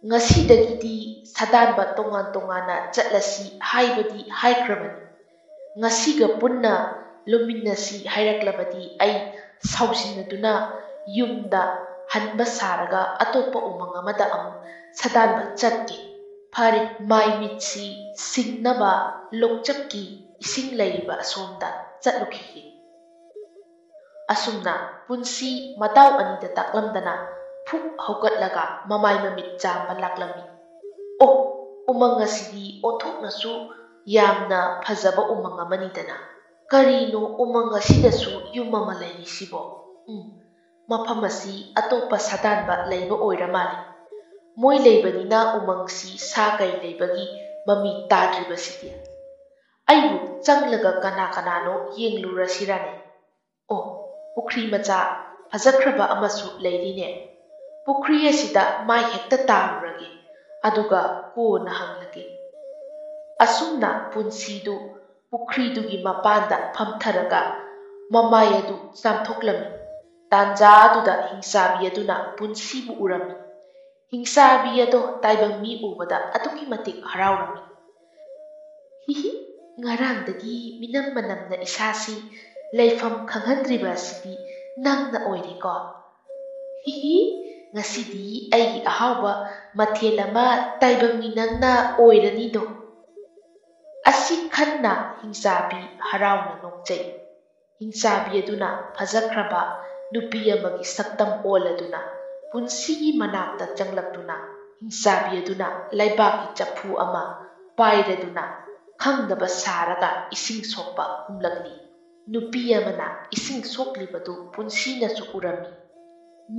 ꯉꯁꯤꯗꯒꯤꯗꯤ ꯁꯥꯗꯥꯟꯕ ꯇꯣꯉꯥꯟ ꯇꯣꯉꯥꯟꯅ ꯆꯠꯂꯁꯤ ꯍꯥꯏꯕꯗꯤ ꯍꯥꯏꯈ꯭ꯔꯕꯅꯤ꯫ ꯉꯁꯤꯒ ꯄꯨꯟꯅ ꯂꯨꯃꯤꯟꯅꯁꯤ ꯍꯥꯏꯔꯛꯂꯕꯗꯤ ꯑꯩ ꯁꯥꯎꯖꯤꯟꯅꯗꯨꯅ ꯌꯨꯝꯗ ꯍꯟꯕ ꯁꯥꯔꯒ ꯑꯇꯣꯞꯄ ꯎꯃꯪ ꯑꯃꯗ ꯑꯃꯨꯛ ꯁꯥꯗꯥꯟꯕ ꯆꯠꯀꯦ꯫ ꯐꯔꯦ, ꯃꯥꯏ ꯃꯤꯠꯁꯤ ꯁꯤꯡꯅꯕ ꯂꯣꯛꯆꯞꯀꯤ ꯏꯁꯤꯡ ꯂꯩꯔꯤꯕ ꯑꯁꯣꯝꯗ ꯆꯠꯂꯨꯈꯤꯒꯦ꯫ ꯑꯁꯨꯝꯅ ꯄꯨꯟꯁꯤ ꯃꯇꯥꯎ ꯑꯅꯤꯗ ꯇꯥꯛꯂꯝꯗꯅ ꯐꯨꯛ ꯍꯧꯒꯠꯂꯒ ꯃꯃꯥꯏ ꯃꯃꯤꯠ ꯆꯥꯝꯕ ꯂꯥꯛꯂꯝꯃꯤ꯫ ꯑꯣ, ꯎꯃꯪ ꯑꯁꯤꯗꯤ ꯑꯣꯟꯊꯣꯛꯅꯁꯨ ꯌꯥꯝꯅ ꯐꯖꯕ ꯎꯃꯪ ꯑꯃꯅꯤꯗꯅ꯫ ꯀꯔꯤꯅꯣ ꯎꯃꯪ ꯑꯁꯤꯗꯁꯨ ꯌꯨꯝ ꯑꯃ ꯂꯩꯔꯤꯁꯤꯕꯣ? ꯃꯐꯝ ꯑꯁꯤ ꯑꯇꯣꯞꯄ ꯁꯥꯗꯥꯟꯕ ꯂꯩꯕ ꯑꯣꯏꯔ ꯃꯥꯜꯂꯦ꯫ ꯃꯣꯏ ꯂꯩꯕꯅꯤꯅ ꯎꯃꯪꯁꯤ ꯁꯥ ꯀꯩ ꯂꯩꯕꯒꯤ ꯃꯃꯤ ꯇꯥꯗ꯭ꯔꯤꯕꯁꯤꯗꯤ꯫ ꯑꯩꯕꯨ ꯆꯪꯂꯒ ꯀꯅꯥ ꯀꯅꯥꯅꯣ ꯌꯦꯡꯂꯨꯔꯁꯤꯔꯅꯦ? ꯑꯣ, ꯄꯨꯈ꯭ꯔꯤ ꯃꯆꯥ ꯐꯖꯈ꯭ꯔꯕ ꯑꯃꯁꯨ ꯂꯩꯔꯤꯅꯦ꯫ ꯄꯨꯈ꯭ꯔꯤ ꯑꯁꯤꯗ ꯃꯥꯏ ꯍꯦꯛꯇ ꯇꯥꯔꯨꯔꯒꯦ ꯑꯗꯨꯒ ꯀꯣꯟꯅ ꯍꯪꯂꯒꯦ꯫ ꯑꯁꯨꯝꯅ ꯄꯨꯟꯁꯤꯗꯨ ꯄꯨꯈ꯭ꯔꯤꯗꯨꯒꯤ ꯃꯄꯥꯟꯗ ꯐꯝꯊꯔꯒ ꯃꯃꯥꯏ ꯑꯗꯨ ꯆꯥꯝꯊꯣꯛꯂꯝꯃꯤ꯫ ꯇꯥꯟꯖꯥ ꯑꯗꯨꯗ ꯍꯤꯡꯆꯥꯕꯤ ꯑꯗꯨꯅ ꯄꯨꯟꯁꯤꯕꯨ ꯎꯔꯝꯃꯤ꯫ ꯍꯤꯡꯆꯥꯕꯤ ꯑꯗꯣ ꯇꯥꯏꯕꯪ ꯃꯤ ꯎꯕꯗ ꯑꯗꯨꯛꯀꯤ ꯃꯇꯤꯛ ꯍꯔꯥꯎꯔꯝꯃꯤ꯫ ꯍꯤꯍꯤ, ꯉꯔꯥꯡꯗꯒꯤ ꯃꯤꯅꯝ ꯃꯅꯝꯅ ꯏꯁꯥꯁꯤ ꯂꯩꯐꯝ ꯈꯪꯍꯟꯗ꯭ꯔꯤꯕ ꯑꯁꯤꯗꯤ ꯅꯪꯅ ꯑꯣꯏꯔꯦꯀꯣ꯫ ꯍꯤꯍꯤ, ꯉꯁꯤꯗꯤ ꯑꯩꯒꯤ ꯑꯍꯥꯎꯕ ꯃꯊꯦꯜ ꯑꯃ ꯇꯥꯏꯕꯪ ꯃꯤ ꯅꯪꯅ ꯑꯣꯏꯔꯅꯤꯗꯣ꯫ ꯑꯁꯤ ꯈꯟꯅ ꯍꯤꯡꯆꯥꯕꯤ ꯍꯔꯥꯎꯅ ꯅꯣꯛꯆꯩ꯫ ꯍꯤꯡꯆꯥꯕꯤ ꯑꯗꯨꯅ ꯐꯖꯈ꯭ꯔꯕ ꯅꯨꯄꯤ ꯑꯃꯒꯤ ꯁꯛꯇꯝ ꯑꯣꯜꯂꯗꯨꯅ ꯄꯨꯟꯁꯤꯒꯤ ꯃꯅꯥꯛꯇ ꯆꯪꯂꯛꯇꯨꯅ ꯍꯤꯡꯆꯥꯕꯤ ꯑꯗꯨꯅ ꯂꯩꯕꯥꯛꯀꯤ ꯆꯐꯨ ꯑꯃ ꯄꯥꯏꯔꯗꯨꯅ ꯈꯪꯗꯕ ꯁꯥꯔꯒ ꯏꯁꯤꯡ ꯁꯣꯛꯄ ꯀꯨꯝꯂꯛꯂꯤ꯫ ꯅꯨꯄꯤ ꯑꯃꯅ ꯏꯁꯤꯡ ꯁꯣꯛꯂꯤꯕꯗꯨ ꯄꯨꯟꯁꯤꯅꯁꯨ ꯎꯔꯝꯃꯤ꯫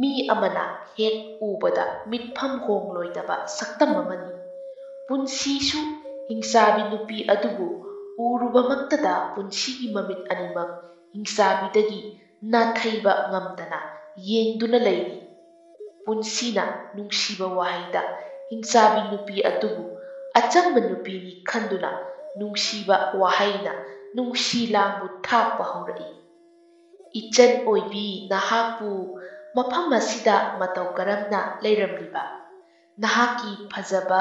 ꯃꯤ ꯑꯃꯅ ꯍꯦꯛ ꯎꯕꯗ ꯃꯤꯠꯐꯝ ꯍꯣꯡꯂꯣꯏꯗꯕ ꯁꯛꯇꯝ ꯑꯃꯅꯤ꯫ ꯄꯨꯟꯁꯤꯁꯨ ꯍꯤꯡꯆꯥꯕꯤ ꯅꯨꯄꯤ ꯑꯗꯨꯕꯨ ꯎꯔꯨꯕꯃꯛꯇꯗ ꯄꯨꯟꯁꯤꯒꯤ ꯃꯃꯤꯠ ꯑꯅꯤꯃꯛ ꯍꯤꯡꯆꯥꯕꯤꯗꯒꯤ ꯅꯥꯊꯩꯕ ꯉꯝꯗꯅ ꯌꯦꯡꯗꯨꯅ ꯂꯩꯔꯤ꯫ ꯄꯨꯟꯁꯤꯅ ꯅꯨꯡꯁꯤꯕ ꯋꯥꯍꯩꯗ ꯍꯤꯡꯆꯥꯕꯤ ꯅꯨꯄꯤ ꯑꯗꯨꯕꯨ ꯑꯆꯝꯕ ꯅꯨꯄꯤꯅꯤ ꯈꯟꯗꯨꯅ ꯅꯨꯡꯁꯤꯕ ꯋꯥꯍꯩꯅ ꯅꯨꯡꯁꯤ ꯂꯥꯡꯕꯨ ꯊꯥꯛꯄ ꯍꯧꯔꯛꯏ꯫ ꯏꯆꯟ ꯑꯣꯏꯕꯤ, ꯅꯍꯥꯛꯄꯨ ꯃꯐꯝ ꯑꯁꯤꯗ ꯃꯇꯧ ꯀꯔꯝꯅ ꯂꯩꯔꯝꯂꯤꯕ? ꯅꯍꯥꯛꯀꯤ ꯐꯖꯕ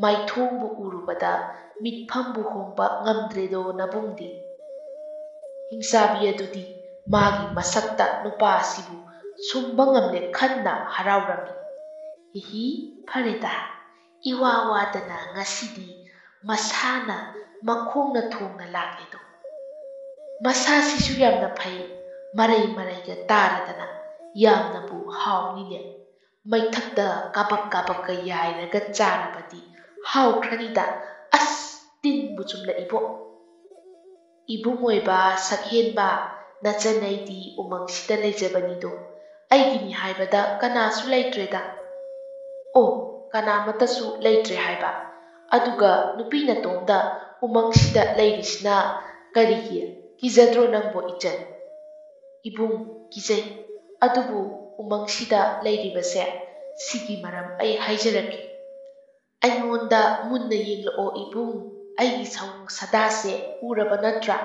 ꯃꯥꯏꯊꯣꯡꯕꯨ ꯎꯔꯨꯕꯗ ꯃꯤꯠꯐꯝꯕꯨ ꯍꯣꯡꯕ ꯉꯝꯗ꯭ꯔꯦꯗꯣ ꯅꯕꯨꯡꯗꯤ꯫ ꯍꯤꯡꯆꯥꯕꯤ ꯑꯗꯨꯗꯤ ꯃꯥꯒꯤ ꯃꯁꯛꯇ ꯅꯨꯄꯥ ꯑꯁꯤꯕꯨ ꯁꯨꯝꯕ ꯉꯝꯂꯦ ꯈꯟꯅ ꯍꯔꯥꯎꯔꯝꯃꯤ꯫ ꯍꯤꯍꯤ, ꯐꯔꯦꯗ, ꯏꯋꯥ ꯋꯥꯗꯅ ꯉꯁꯤꯗꯤ ꯃꯁꯥꯅ ꯃꯈꯣꯡꯅ ꯊꯣꯡꯅ ꯂꯥꯛꯂꯦꯗꯣ꯫ ꯃꯁꯥꯁꯤꯁꯨ ꯌꯥꯝꯅ ꯐꯩ, ꯃꯔꯩ ꯃꯔꯩꯒ ꯇꯥꯔꯗꯅ ꯌꯥꯝꯅꯕꯨ ꯍꯥꯎꯅꯤꯅꯦ꯫ ꯃꯩꯊꯛꯇ ꯀꯥꯕꯛ ꯀꯥꯕꯛꯀ ꯌꯥꯏꯔꯒ ꯆꯥꯔꯕꯗꯤ ꯍꯥꯎꯈ꯭ꯔꯅꯤꯗ꯫ ꯑꯁ, ꯇꯤꯟꯕꯨ ꯆꯨꯝꯂꯛꯏꯕꯣ꯫ ꯏꯕꯨꯡꯑꯣꯏꯕ ꯁꯛꯍꯦꯟꯕ, ꯅꯆꯟ ꯑꯩꯗꯤ ꯎꯃꯪꯁꯤꯗ ꯂꯩꯖꯕꯅꯤꯗꯣ꯫ ꯑꯩꯒꯤꯅꯤ ꯍꯥꯏꯕꯗ ꯀꯅꯥꯁꯨ ꯂꯩꯇ꯭ꯔꯦꯗ꯫ ꯑꯣ, ꯀꯅꯥꯃꯠꯇꯁꯨ ꯂꯩꯇ꯭ꯔꯦ ꯍꯥꯏꯕ? ꯑꯗꯨꯒ ꯅꯨꯄꯤ ꯅꯇꯣꯝꯗ ꯎꯃꯪꯁꯤꯗ ꯂꯩꯔꯤꯁꯤꯅ ꯀꯔꯤꯒꯤ? ꯀꯤꯖꯗ꯭ꯔꯣ ꯅꯪꯕꯣ ꯏꯆꯟ? ꯏꯕꯨꯡ, ꯀꯤꯖꯩ꯫ ꯑꯗꯨꯕꯨ ꯎꯃꯪꯁꯤꯗ ꯂꯩꯔꯤꯕꯁꯦ ꯁꯤꯒꯤ ꯃꯔꯝ ꯑꯩ ꯍꯥꯏꯖꯔꯛꯀꯦ꯫ ꯑꯩꯉꯣꯟꯗ ꯃꯨꯟꯅ ꯌꯦꯡꯂꯛꯑꯣ ꯏꯕꯨꯡ, ꯑꯩꯒꯤ ꯁꯑꯣꯡ ꯁꯥꯗꯥꯁꯦ ꯎꯔꯕ ꯅꯠꯇ꯭ꯔꯥ?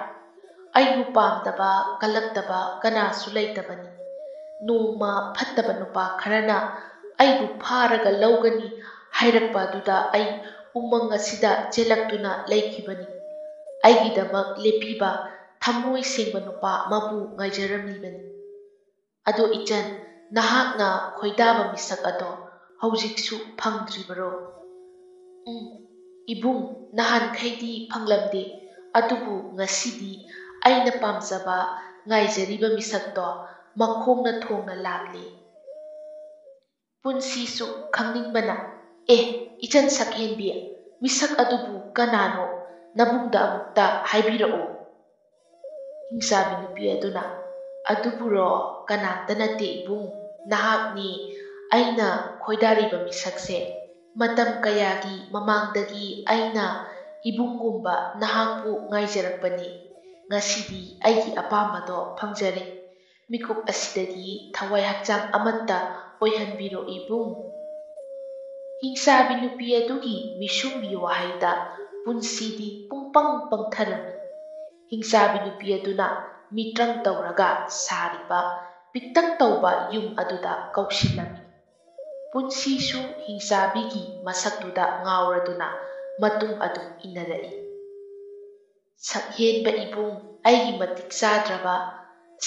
ꯑꯩꯕꯨ ꯄꯥꯝꯗꯕ ꯀꯜꯂꯛꯇꯕ ꯀꯅꯥꯁꯨ ꯂꯩꯇꯕꯅꯤ꯫ ꯅꯣꯡꯃ ꯐꯠꯇꯕ ꯅꯨꯄꯥ ꯈꯔꯅ ꯑꯩꯕꯨ ꯐꯥꯔꯒ ꯂꯧꯒꯅꯤ ꯍꯥꯏꯔꯛꯄ ꯑꯗꯨꯗ ꯑꯩ ꯎꯃꯪ ꯑꯁꯤꯗ ꯆꯦꯜꯂꯛꯇꯨꯅ ꯂꯩꯈꯤꯕꯅꯤ꯫ ꯑꯩꯒꯤꯗꯃꯛ ꯂꯦꯞꯄꯤꯕ ꯊꯃꯣꯏ ꯁꯦꯡꯕ ꯅꯨꯄꯥ ꯑꯃꯕꯨ ꯉꯥꯏꯖꯔꯝꯂꯤꯕꯅꯤ꯫ ꯑꯗꯣ ꯏꯆꯟ, ꯅꯍꯥꯛꯅ ꯈꯣꯏꯗꯥꯕ ꯃꯤꯁꯛ ꯑꯗꯣ ꯍꯧꯖꯤꯛꯁꯨ ꯐꯪꯗ꯭ꯔꯤꯕꯔꯣ? ꯏꯕꯨꯡ, ꯅꯍꯥꯟꯈꯩꯗꯤ ꯐꯪꯂꯝꯗꯦ, ꯑꯗꯨꯕꯨ ꯉꯁꯤꯗꯤ ꯑꯩꯅ ꯄꯥꯝꯖꯕ ꯉꯥꯏꯖꯔꯤꯕ ꯃꯤꯁꯛꯇꯣ ꯃꯈꯣꯡꯅ ꯊꯣꯡꯅ ꯂꯥꯛꯂꯦ꯫ ꯄꯨꯟꯁꯤꯁꯨ ꯈꯪꯅꯤꯡꯕꯅ, ꯏꯆꯟ ꯁꯛꯍꯦꯟꯕꯤ, ꯃꯤꯁꯛ ꯑꯗꯨꯕꯨ ꯀꯅꯥꯅꯣ? ꯅꯕꯨꯡꯗ ꯑꯃꯨꯛꯇ ꯍꯥꯏꯕꯤꯔꯛꯑꯣ꯫ ꯍꯤꯡꯆꯥꯕꯤ ꯅꯨꯄꯤ ꯑꯗꯨꯅ, ꯑꯗꯨꯕꯨꯔꯣ, ꯀꯅꯥꯝꯇ ꯅꯠꯇꯦ ꯏꯕꯨꯡ, ꯅꯍꯥꯛꯅꯤ ꯑꯩꯅ ꯈꯣꯏꯗꯥꯔꯤꯕ ꯃꯤꯁꯛꯁꯦ꯫ ꯃꯇꯝ ꯀꯌꯥꯒꯤ ꯃꯃꯥꯡꯗꯒꯤ ꯑꯩꯅ ꯏꯕꯨꯡꯒꯨꯝꯕ ꯅꯍꯥꯛꯄꯨ ꯉꯥꯏꯖꯔꯛꯄꯅꯤ꯫ ꯉꯁꯤꯗꯤ ꯑꯩꯒꯤ ꯑꯄꯥꯝꯕꯗꯣ ꯐꯪꯖꯔꯦ꯫ ꯃꯤꯀꯨꯞ ꯑꯁꯤꯗꯒꯤ ꯊꯋꯥꯏ ꯍꯛꯆꯥꯡ ꯑꯃꯠꯇ ꯑꯣꯏꯍꯟꯕꯤꯔꯣ ꯏꯕꯨꯡ꯫ ꯍꯤꯡꯆꯥꯕꯤ ꯅꯨꯄꯤ ꯑꯗꯨꯒꯤ ꯃꯤꯁꯨꯝꯒꯤ ꯋꯥꯍꯩꯗ ꯄꯨꯟꯁꯤꯗꯤ ꯄꯨꯡꯄꯪ ꯄꯪꯊꯔꯝꯃꯤ꯫ ꯍꯤꯡꯆꯥꯕꯤ ꯅꯨꯄꯤ ꯑꯗꯨꯅ ꯃꯤꯇ꯭ꯔꯪ ꯇꯧꯔꯒ ꯁꯥꯔꯤꯕ ꯄꯤꯛꯇꯛ ꯇꯧꯕ ꯌꯨꯝ ꯑꯗꯨꯗ ꯀꯧꯁꯤꯜꯂꯝꯃꯤ꯫ ꯄꯨꯟꯁꯤꯁꯨ ꯍꯤꯡꯆꯥꯕꯤꯒꯤ ꯃꯁꯛꯇꯨꯗ ꯉꯥꯎꯔꯗꯨꯅ ꯃꯇꯨꯡ ꯑꯗꯨꯝ ꯏꯟꯅꯔꯛꯏ꯫ ꯁꯛꯍꯦꯟꯕ ꯏꯕꯨꯡ, ꯑꯩꯒꯤ ꯃꯇꯤꯛ ꯆꯥꯗ꯭ꯔꯕ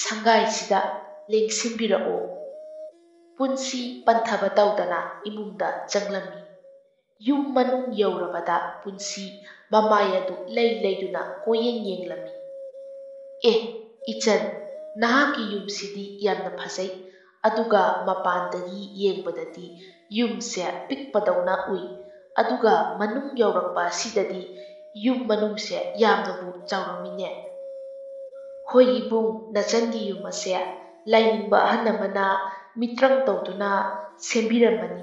ꯁꯪꯒꯥꯏꯁꯤꯗ ꯂꯦꯡꯁꯤꯟꯕꯤꯔꯛꯑꯣ꯫ ꯄꯨꯟꯁꯤ ꯄꯟꯊꯕ ꯇꯧꯗꯅ ꯏꯃꯨꯡꯗ ꯆꯪꯂꯝꯃꯤ꯫ ꯌꯨꯝ ꯃꯅꯨꯡ ꯌꯧꯔꯕꯗ ꯄꯨꯟꯁꯤ ꯃꯃꯥꯏ ꯑꯗꯨ ꯂꯩ ꯂꯩꯗꯨꯅ ꯀꯣꯏꯌꯦꯡ ꯌꯦꯡꯂꯝꯃꯤ꯫ ꯏꯆꯟ, ꯅꯍꯥꯛꯀꯤ ꯌꯨꯝꯁꯤꯗꯤ ꯌꯥꯝꯅ ꯐꯖꯩ, ꯑꯗꯨꯒ ꯃꯄꯥꯟꯗꯒꯤ ꯌꯦꯡꯕꯗꯗꯤ ꯌꯨꯝꯁꯦ ꯄꯤꯛꯄꯗꯧꯅ ꯎꯏ, ꯑꯗꯨꯒ ꯃꯅꯨꯡ ꯌꯧꯔꯛꯄ ꯑꯁꯤꯗꯗꯤ ꯌꯨꯝ ꯃꯅꯨꯡꯁꯦ ꯌꯥꯝꯅꯕꯨ ꯆꯥꯎꯔꯝꯃꯤꯅꯦ꯫ ꯍꯣꯏ ꯏꯕꯨꯡ, ꯅꯆꯟꯒꯤ ꯌꯨꯝ ꯑꯁꯦ ꯂꯥꯏꯅꯤꯡꯕ ꯑꯍꯜ ꯑꯃꯅ ꯃꯤꯇ꯭ꯔꯪ ꯇꯧꯗꯨꯅ ꯁꯦꯝꯕꯤꯔꯝꯕꯅꯤ꯫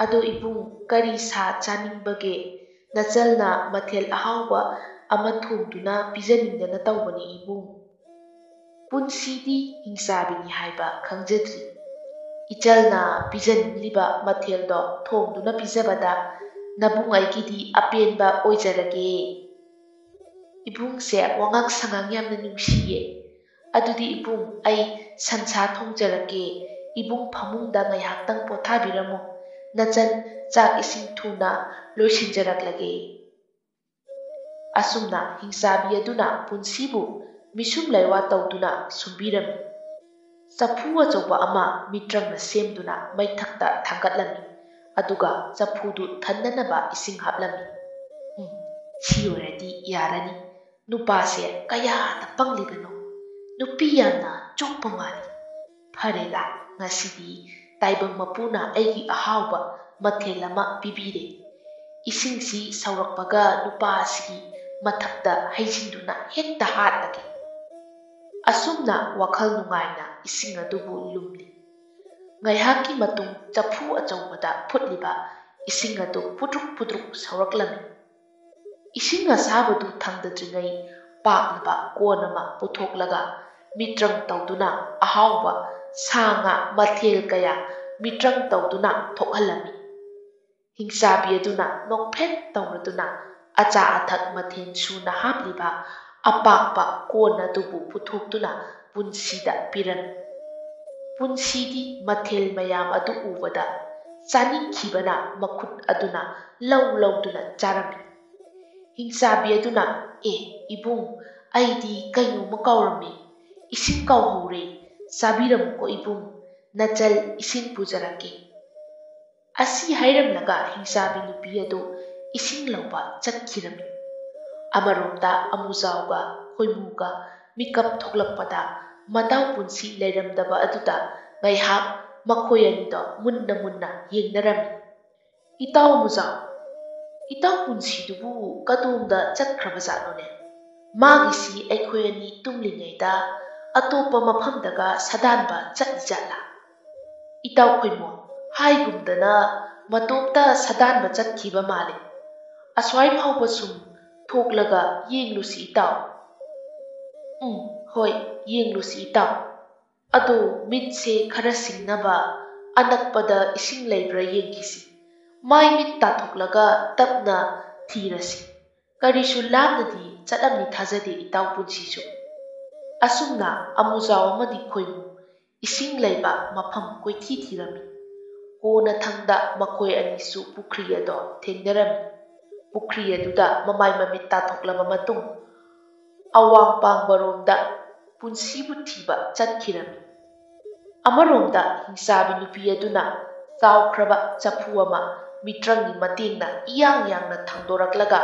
ꯑꯗꯣ ꯏꯕꯨꯡ, ꯀꯔꯤ ꯁꯥ ꯆꯥꯅꯤꯡꯕꯒꯦ? ꯅꯆꯜꯅ ꯃꯊꯦꯜ ꯑꯍꯥꯎꯕ ꯑꯃ ꯊꯣꯡꯗꯨꯅ ꯄꯤꯖꯅꯤꯡꯗꯅ ꯇꯧꯕꯅꯤ ꯏꯕꯨꯡ꯫ ꯄꯨꯟꯁꯤꯗꯤ ꯍꯤꯡꯆꯥꯕꯤꯅꯤ ꯍꯥꯏꯕ ꯈꯪꯖꯗ꯭ꯔꯤ꯫ ꯏꯆꯜꯅ ꯄꯤꯖꯅꯤꯡꯂꯤꯕ ꯃꯊꯦꯜꯗꯣ ꯊꯣꯡꯗꯨꯅ ꯄꯤꯖꯕꯗ ꯅꯕꯨꯡ ꯑꯩꯒꯤꯗꯤ ꯑꯄꯦꯟꯕ ꯑꯣꯏꯖꯔꯒꯦ꯫ ꯏꯕꯨꯡꯁꯦ ꯋꯥꯉꯥꯡ ꯁꯉꯥꯡ ꯌꯥꯝꯅ ꯅꯨꯡꯁꯤꯌꯦ꯫ ꯑꯗꯨꯗꯤ ꯏꯕꯨꯡ, ꯑꯩ ꯁꯟꯁꯥ ꯊꯣꯡꯖꯔꯛꯀꯦ꯫ ꯏꯕꯨꯡ ꯐꯃꯨꯡꯗ ꯉꯥꯏꯍꯥꯛꯇꯪ ꯄꯣꯊꯥꯕꯤꯔꯝꯃꯨ, ꯅꯆꯟ ꯆꯥꯛ ꯏꯁꯤꯡ ꯊꯨꯅ ꯂꯣꯏꯁꯤꯟꯖꯔꯛꯂꯒꯦ꯫ ꯑꯁꯨꯝꯅ ꯍꯤꯡꯆꯥꯕꯤ ꯑꯗꯨꯅ ꯄꯨꯟꯁꯤꯕꯨ ꯃꯤꯁꯨꯝ ꯂꯩꯋꯥ ꯇꯧꯗꯨꯅ ꯁꯨꯝꯕꯤꯔꯝꯃꯤ꯫ ꯆꯐꯨ ꯑꯆꯧꯕ ꯑꯃ ꯃꯤꯇ꯭ꯔꯪꯅ ꯁꯦꯝꯗꯨꯅ ꯃꯩꯊꯛꯇ ꯊꯥꯡꯒꯠꯂꯝꯃꯤ, ꯑꯗꯨꯒ ꯆꯐꯨꯗꯨ ꯊꯟꯅꯅꯕ ꯏꯁꯤꯡ ꯍꯥꯞꯂꯝꯃꯤ꯫ ꯁꯤ ꯑꯣꯏꯔꯗꯤ ꯌꯥꯔꯅꯤ꯫ ꯅꯨꯄꯥꯁꯦ ꯀꯌꯥꯗ ꯄꯪꯂꯤꯕꯅꯣ, ꯅꯨꯄꯤ ꯌꯥꯝꯅ ꯆꯣꯞꯄ ꯃꯥꯜꯂꯤ꯫ ꯐꯔꯦꯗ, ꯉꯁꯤꯗꯤ ꯇꯥꯏꯕꯪ ꯃꯄꯨꯅ ꯑꯩꯒꯤ ꯑꯍꯥꯎꯕ ꯃꯊꯦꯜ ꯑꯃ ꯄꯤꯕꯤꯔꯦ꯫ ꯏꯁꯤꯡꯁꯤ ꯁꯧꯔꯛꯄꯒ ꯅꯨꯄꯥ ꯑꯁꯤꯒꯤ ꯃꯊꯛꯇ ꯍꯩꯖꯤꯟꯗꯨꯅ ꯍꯦꯛꯇ ꯍꯥꯠꯂꯒꯦ꯫ ꯑꯁꯨꯝꯅ ꯋꯥꯈꯜ ꯅꯨꯡꯉꯥꯏꯅ ꯏꯁꯤꯡ ꯑꯗꯨꯕꯨ ꯂꯨꯝꯂꯤ꯫ ꯉꯥꯏꯍꯥꯛꯀꯤ ꯃꯇꯨꯡ ꯆꯐꯨ ꯑꯆꯧꯕꯗ ꯐꯨꯠꯂꯤꯕ ꯏꯁꯤꯡ ꯑꯗꯨ ꯄꯨꯗ꯭ꯔꯨꯛ ꯄꯨꯗ꯭ꯔꯨꯛ ꯁꯧꯔꯛꯂꯝꯃꯤ꯫ ꯏꯁꯤꯡ ꯑꯁꯥꯕꯗꯨ ꯊꯥꯡꯗꯗ꯭ꯔꯤꯉꯩ ꯄꯥꯛꯂꯕ ꯀꯣꯟ ꯑꯃ ꯄꯨꯊꯣꯛꯂꯒ ꯃꯤꯇ꯭ꯔꯪ ꯇꯧꯗꯨꯅ ꯑꯍꯥꯎꯕ ꯁꯥ ꯉꯥ ꯃꯊꯦꯜ ꯀꯌꯥ ꯃꯤꯇ꯭ꯔꯪ ꯇꯧꯗꯨꯅ ꯊꯣꯛꯍꯜꯂꯝꯃꯤ꯫ ꯍꯤꯡꯆꯥꯕꯤ ꯑꯗꯨꯅ ꯅꯣꯛꯐꯦꯠ ꯇꯧꯔꯗꯨꯅ ꯑꯆꯥ ꯑꯊꯛ ꯃꯊꯦꯜ ꯁꯨꯅ ꯍꯥꯞꯂꯤꯕ ꯑꯄꯥꯛꯄ ꯀꯣꯟ ꯑꯗꯨꯕꯨ ꯄꯨꯊꯣꯛꯇꯨꯅ ꯄꯨꯟꯁꯤꯗ ꯄꯤꯔꯝꯃꯤ꯫ ꯄꯨꯟꯁꯤꯗꯤ ꯃꯊꯦꯜ ꯃꯌꯥꯝ ꯑꯗꯨ ꯎꯕꯗ ꯆꯥꯅꯤꯡꯈꯤꯕꯅ ꯃꯈꯨꯠ ꯑꯗꯨꯅ ꯂꯧ ꯂꯧꯗꯨꯅ ꯆꯥꯔꯝꯃꯤ꯫ ꯍꯤꯡꯆꯥꯕꯤ ꯑꯗꯨꯅ, ꯏꯕꯨꯡ, ꯑꯩꯗꯤ ꯀꯩꯅꯣꯝꯃ ꯀꯥꯎꯔꯝꯃꯦ, ꯏꯁꯤꯡ ꯀꯥꯎꯍꯧꯔꯦ, ꯆꯥꯕꯤꯔꯝꯃꯨꯀꯣ ꯏꯕꯨꯡ, ꯅꯆꯜ ꯏꯁꯤꯡ ꯄꯨꯖꯔꯛꯀꯦ꯫ ꯑꯁꯤ ꯍꯥꯏꯔꯝꯂꯒ ꯍꯤꯡꯆꯥꯕꯤ ꯅꯨꯄꯤ ꯑꯗꯨ ꯏꯁꯤꯡ ꯂꯧꯕ ꯆꯠꯈꯤꯔꯝꯃꯤ꯫ ꯑꯃꯔꯣꯝꯗ ꯑꯃꯨꯖꯥꯎꯒ ꯈꯣꯏꯃꯨꯒ ꯃꯤꯀꯞ ꯊꯣꯛꯂꯛꯄꯗ ꯃꯅꯥꯎ ꯄꯨꯟꯁꯤ ꯂꯩꯔꯝꯗꯕ ꯑꯗꯨꯗ ꯉꯥꯏꯍꯥꯛ ꯃꯈꯣꯏ ꯑꯅꯤꯗꯣ ꯃꯨꯟꯅ ꯃꯨꯟꯅ ꯌꯦꯡꯅꯔꯝꯃꯤ꯫ ꯏꯇꯥꯎ ꯑꯃꯨꯖꯥꯎ, ꯏꯇꯥꯎ ꯄꯨꯟꯁꯤꯗꯨꯕꯨ ꯀꯗꯣꯝꯗ ꯆꯠꯈ꯭ꯔꯕꯖꯥꯠꯅꯣꯅꯦ? ꯃꯥꯒꯤꯁꯤ ꯑꯩꯈꯣꯏ ꯑꯅꯤ ꯇꯨꯝꯂꯤꯉꯩꯗ ꯑꯇꯣꯞꯄ ꯃꯐꯝꯗꯒ ꯁꯥꯗꯥꯟꯕ ꯆꯠꯂꯤꯖꯥꯠꯂꯥ? ꯏꯇꯥꯎ ꯈꯣꯏꯃꯨ, ꯍꯥꯏꯒꯨꯝꯗꯅ ꯃꯇꯣꯝꯇ ꯁꯥꯗꯥꯟꯕ ꯆꯠꯈꯤꯕ ꯃꯥꯜꯂꯦ꯫ ꯑꯁ꯭ꯋꯥꯏ ꯐꯥꯎꯕ ꯁꯨꯝ ꯊꯣꯛꯂꯒ ꯌꯦꯡꯂꯨꯁꯤ ꯏꯇꯥꯎ꯫ ꯍꯣꯏ, ꯌꯦꯡꯂꯨꯁꯤ ꯏꯇꯥꯎ꯫ ꯑꯗꯣ ꯃꯤꯠꯁꯦ ꯈꯔ ꯁꯤꯡꯅꯕ ꯑꯅꯛꯄꯗ ꯏꯁꯤꯡ ꯂꯩꯕ꯭ꯔꯥ ꯌꯦꯡꯈꯤꯁꯤ꯫ ꯃꯥꯏ ꯃꯤꯠ ꯇꯥꯊꯣꯛꯂꯒ ꯇꯞꯅ ꯊꯤꯔꯁꯤ꯫ ꯀꯔꯤꯁꯨ ꯂꯥꯞꯅꯗꯤ ꯆꯠꯂꯝꯅꯤ ꯊꯥꯖꯗꯦ ꯏꯇꯥꯎ ꯄꯨꯟꯁꯤꯁꯨ꯫ ꯑꯁꯨꯝꯅ ꯑꯃꯨꯖꯥꯎ ꯑꯃꯗꯤ ꯈꯣꯏꯃꯨ ꯏꯁꯤꯡ ꯂꯩꯕ ꯃꯐꯝ ꯀꯣꯏꯊꯤ ꯊꯤꯔꯝꯃꯤ꯫ ꯀꯣꯟꯅꯊꯪꯗ ꯃꯈꯣꯏ ꯑꯅꯤꯁꯨ ꯄꯨꯈ꯭ꯔꯤ ꯑꯗꯣ ꯊꯦꯡꯅꯔꯝꯃꯤ꯫ ꯄꯨꯈ꯭ꯔꯤ ꯑꯗꯨꯗ ꯃꯃꯥꯏ ꯃꯃꯤꯠ ꯇꯥꯊꯣꯛꯂꯕ ꯃꯇꯨꯡ ꯑꯋꯥꯡ ꯄꯥꯡꯕꯔꯣꯝꯗ ꯄꯨꯟꯁꯤꯕꯨ ꯊꯤꯕ ꯆꯠꯈꯤꯔꯝꯃꯤ꯫ ꯑꯃꯔꯣꯝꯗ ꯍꯤꯡꯆꯥꯕꯤ ꯅꯨꯄꯤ ꯑꯗꯨꯅ ꯆꯥꯎꯈ꯭ꯔꯕ ꯆꯐꯨ ꯑꯃ ꯃꯤꯇ꯭ꯔꯪꯒꯤ ꯃꯇꯦꯡꯅ ꯏꯌꯥꯡ ꯌꯥꯡꯅ ꯊꯥꯡꯗꯣꯔꯛꯂꯒ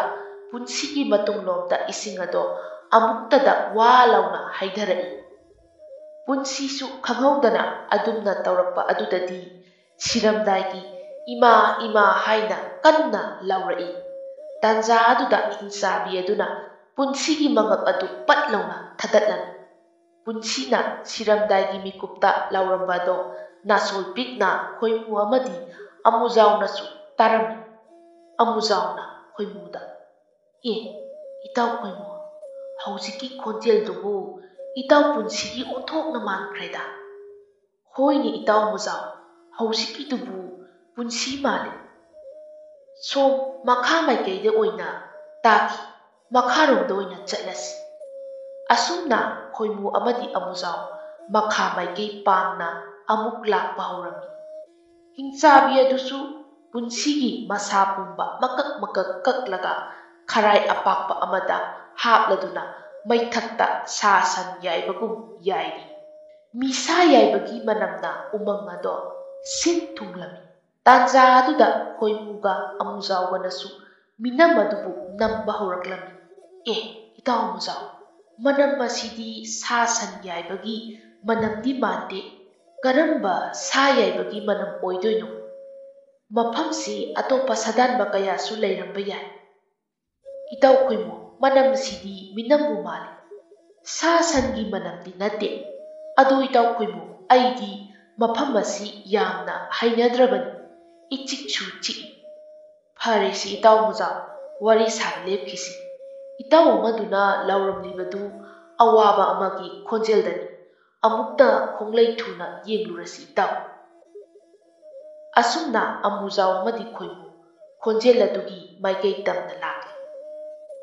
ꯄꯨꯟꯁꯤꯒꯤ ꯃꯇꯨꯡꯂꯣꯝꯗ ꯏꯁꯤꯡ ꯑꯗꯣ ꯑꯃꯨꯛꯇꯗ ꯋꯥ ꯂꯥꯎꯅ ꯍꯩꯙꯔꯛꯏ꯫ ꯄꯨꯟꯁꯤꯁꯨ ꯈꯪꯍꯧꯗꯅ ꯑꯗꯨꯝꯅ ꯇꯧꯔꯛꯄ ꯑꯗꯨꯗꯗꯤ ꯁꯤꯔꯝꯗꯥꯏꯒꯤ ꯏꯃꯥ ꯏꯃꯥ ꯍꯥꯏꯅ ꯀꯟꯅ ꯂꯥꯎꯔꯛꯏ꯫ ꯇꯥꯟꯖꯥ ꯑꯗꯨꯗ ꯍꯤꯡꯆꯥꯕꯤ ꯑꯗꯨꯅ ꯄꯨꯟꯁꯤꯒꯤ ꯃꯉꯛ ꯑꯗꯨ ꯄꯠ ꯂꯥꯎꯅ ꯊꯗꯠꯂꯝꯃꯤ꯫ ꯄꯨꯟꯁꯤꯅ ꯁꯤꯔꯝꯗꯥꯏꯒꯤ ꯃꯤꯀꯨꯞꯇ ꯂꯥꯎꯔꯝꯕ ꯑꯗꯣ ꯅꯥꯁꯣꯜ ꯄꯤꯛꯅ ꯈꯣꯏꯃꯨ ꯑꯃꯗꯤ ꯑꯃꯨꯖꯥꯎꯅꯁꯨ ꯇꯥꯔꯝꯃꯤ꯫ ꯑꯃꯨꯖꯥꯎꯅ ꯈꯣꯏꯃꯨꯗ "ꯑꯦ ꯏꯇꯥꯎ ꯈꯣꯏꯃꯨ, ꯍꯧꯖꯤꯛꯀꯤ ꯈꯣꯟꯖꯦꯜꯗꯨꯕꯨ ꯏꯇꯥꯎ ꯄꯨꯟꯁꯤꯒꯤ ꯑꯣꯟꯊꯣꯛꯅ ꯃꯥꯟꯈ꯭ꯔꯦꯗ"꯫ "ꯍꯣꯏꯅꯦ ꯏꯇꯥꯎ ꯑꯃꯨꯖꯥꯎ, ꯍꯧꯖꯤꯛꯀꯤꯗꯨꯕꯨ ꯄꯨꯟꯁꯤ ꯃꯥꯜꯂꯤ꯫ ꯁꯣꯝ ꯃꯈꯥ ꯃꯥꯏꯀꯩꯗ ꯑꯣꯏꯅ ꯇꯥꯈꯤ, ꯃꯈꯥꯔꯣꯝꯗ ꯑꯣꯏꯅ ꯆꯠꯂꯁꯤ"꯫ ꯑꯁꯨꯝꯅ ꯈꯣꯏꯃꯨ ꯑꯃꯗꯤ ꯑꯃꯨꯖꯥꯎ ꯃꯈꯥ ꯃꯥꯏꯀꯩ ꯄꯥꯡꯅ ꯑꯃꯨꯛ ꯂꯥꯛꯄ ꯍꯧꯔꯝꯃꯤ꯫ ꯍꯤꯡꯆꯥꯕꯤ ꯑꯗꯨꯁꯨ ꯄꯨꯟꯁꯤꯒꯤ ꯃꯁꯥ ꯄꯨꯝꯕ ꯃꯀꯛ ꯃꯀꯛ ꯀꯛꯂꯒ ꯈꯔꯥꯏ ꯑꯄꯥꯛꯄ ꯑꯃꯗ ꯍꯥꯞꯂꯗꯨꯅ ꯃꯩꯊꯛꯇ ꯁꯥ ꯁꯟ ꯌꯥꯏꯕꯒꯨꯝ ꯌꯥꯏꯔꯤ꯫ ꯃꯤꯁꯥ ꯌꯥꯏꯕꯒꯤ ꯃꯅꯝꯅ ꯎꯃꯪ ꯑꯗꯣ ꯁꯤꯟ ꯊꯨꯡꯂꯝꯃꯤ꯫ ꯇꯥꯟꯖꯥ ꯑꯗꯨꯗ ꯈꯣꯏꯃꯨꯒ ꯑꯃꯨꯖꯥꯎꯒꯅꯁꯨ ꯃꯤꯅꯝ ꯑꯗꯨꯕꯨ ꯅꯝꯕ ꯍꯧꯔꯛꯂꯝꯃꯤ꯫ "ꯑꯦ ꯏꯇꯥꯎ ꯑꯃꯨꯖꯥꯎ, ꯃꯅꯝ ꯑꯁꯤꯗꯤ ꯁꯥ ꯁꯟ ꯌꯥꯏꯕꯒꯤ ꯃꯅꯝꯗꯤ ꯃꯥꯟꯗꯦ, ꯀꯔꯝꯕ ꯁꯥ ꯌꯥꯏꯕꯒꯤ ꯃꯅꯝ ꯑꯣꯏꯗꯣꯏꯅꯣ? ꯃꯐꯝꯁꯤ ꯑꯇꯣꯞꯄ ꯁꯥꯗꯥꯟꯕ ꯀꯌꯥꯁꯨ ꯂꯩꯔꯝꯕ ꯌꯥꯏ"꯫ "ꯏꯇꯥꯎ ꯈꯣꯏꯃꯨ, ꯃꯅꯝꯁꯤꯗꯤ ꯃꯤꯅꯝꯕꯨ ꯃꯥꯜꯂꯤ, ꯁꯥ ꯁꯟꯒꯤ ꯃꯅꯝꯗꯤ ꯅꯠꯇꯦ꯫ ꯑꯗꯣ ꯏꯇꯥꯎ ꯈꯣꯏꯃꯨ, ꯑꯩꯗꯤ ꯃꯐꯝ ꯑꯁꯤ ꯌꯥꯝꯅ ꯍꯩꯅꯗ꯭ꯔꯕꯅꯤ, ꯏꯆꯤꯛꯁꯨ ꯆꯤꯛꯏ"꯫ "ꯐꯔꯦꯁꯤ ꯏꯇꯥꯎ ꯑꯃꯨꯖꯥꯎ, ꯋꯥꯔꯤ ꯁꯥꯕ ꯂꯦꯞꯈꯤꯁꯤ꯫ ꯏꯇꯥꯎ ꯑꯃꯗꯨꯅ ꯂꯥꯎꯔꯝꯂꯤꯕꯗꯨ ꯑꯋꯥꯕ ꯑꯃꯒꯤ ꯈꯣꯟꯖꯦꯜꯗꯅꯤ, ꯑꯃꯨꯛꯇ ꯈꯣꯡꯂꯩ ꯊꯨꯅ ꯌꯦꯡꯂꯨꯔꯁꯤ ꯏꯇꯥꯎ"꯫ ꯑꯁꯨꯝꯅ ꯑꯃꯨꯖꯥꯎ ꯑꯃꯗꯤ ꯈꯣꯏꯃꯨ ꯈꯣꯟꯖꯦꯜ ꯑꯗꯨꯒꯤ ꯃꯥꯏꯀꯩ ꯇꯝꯅ ꯂꯥꯛꯂꯤ꯫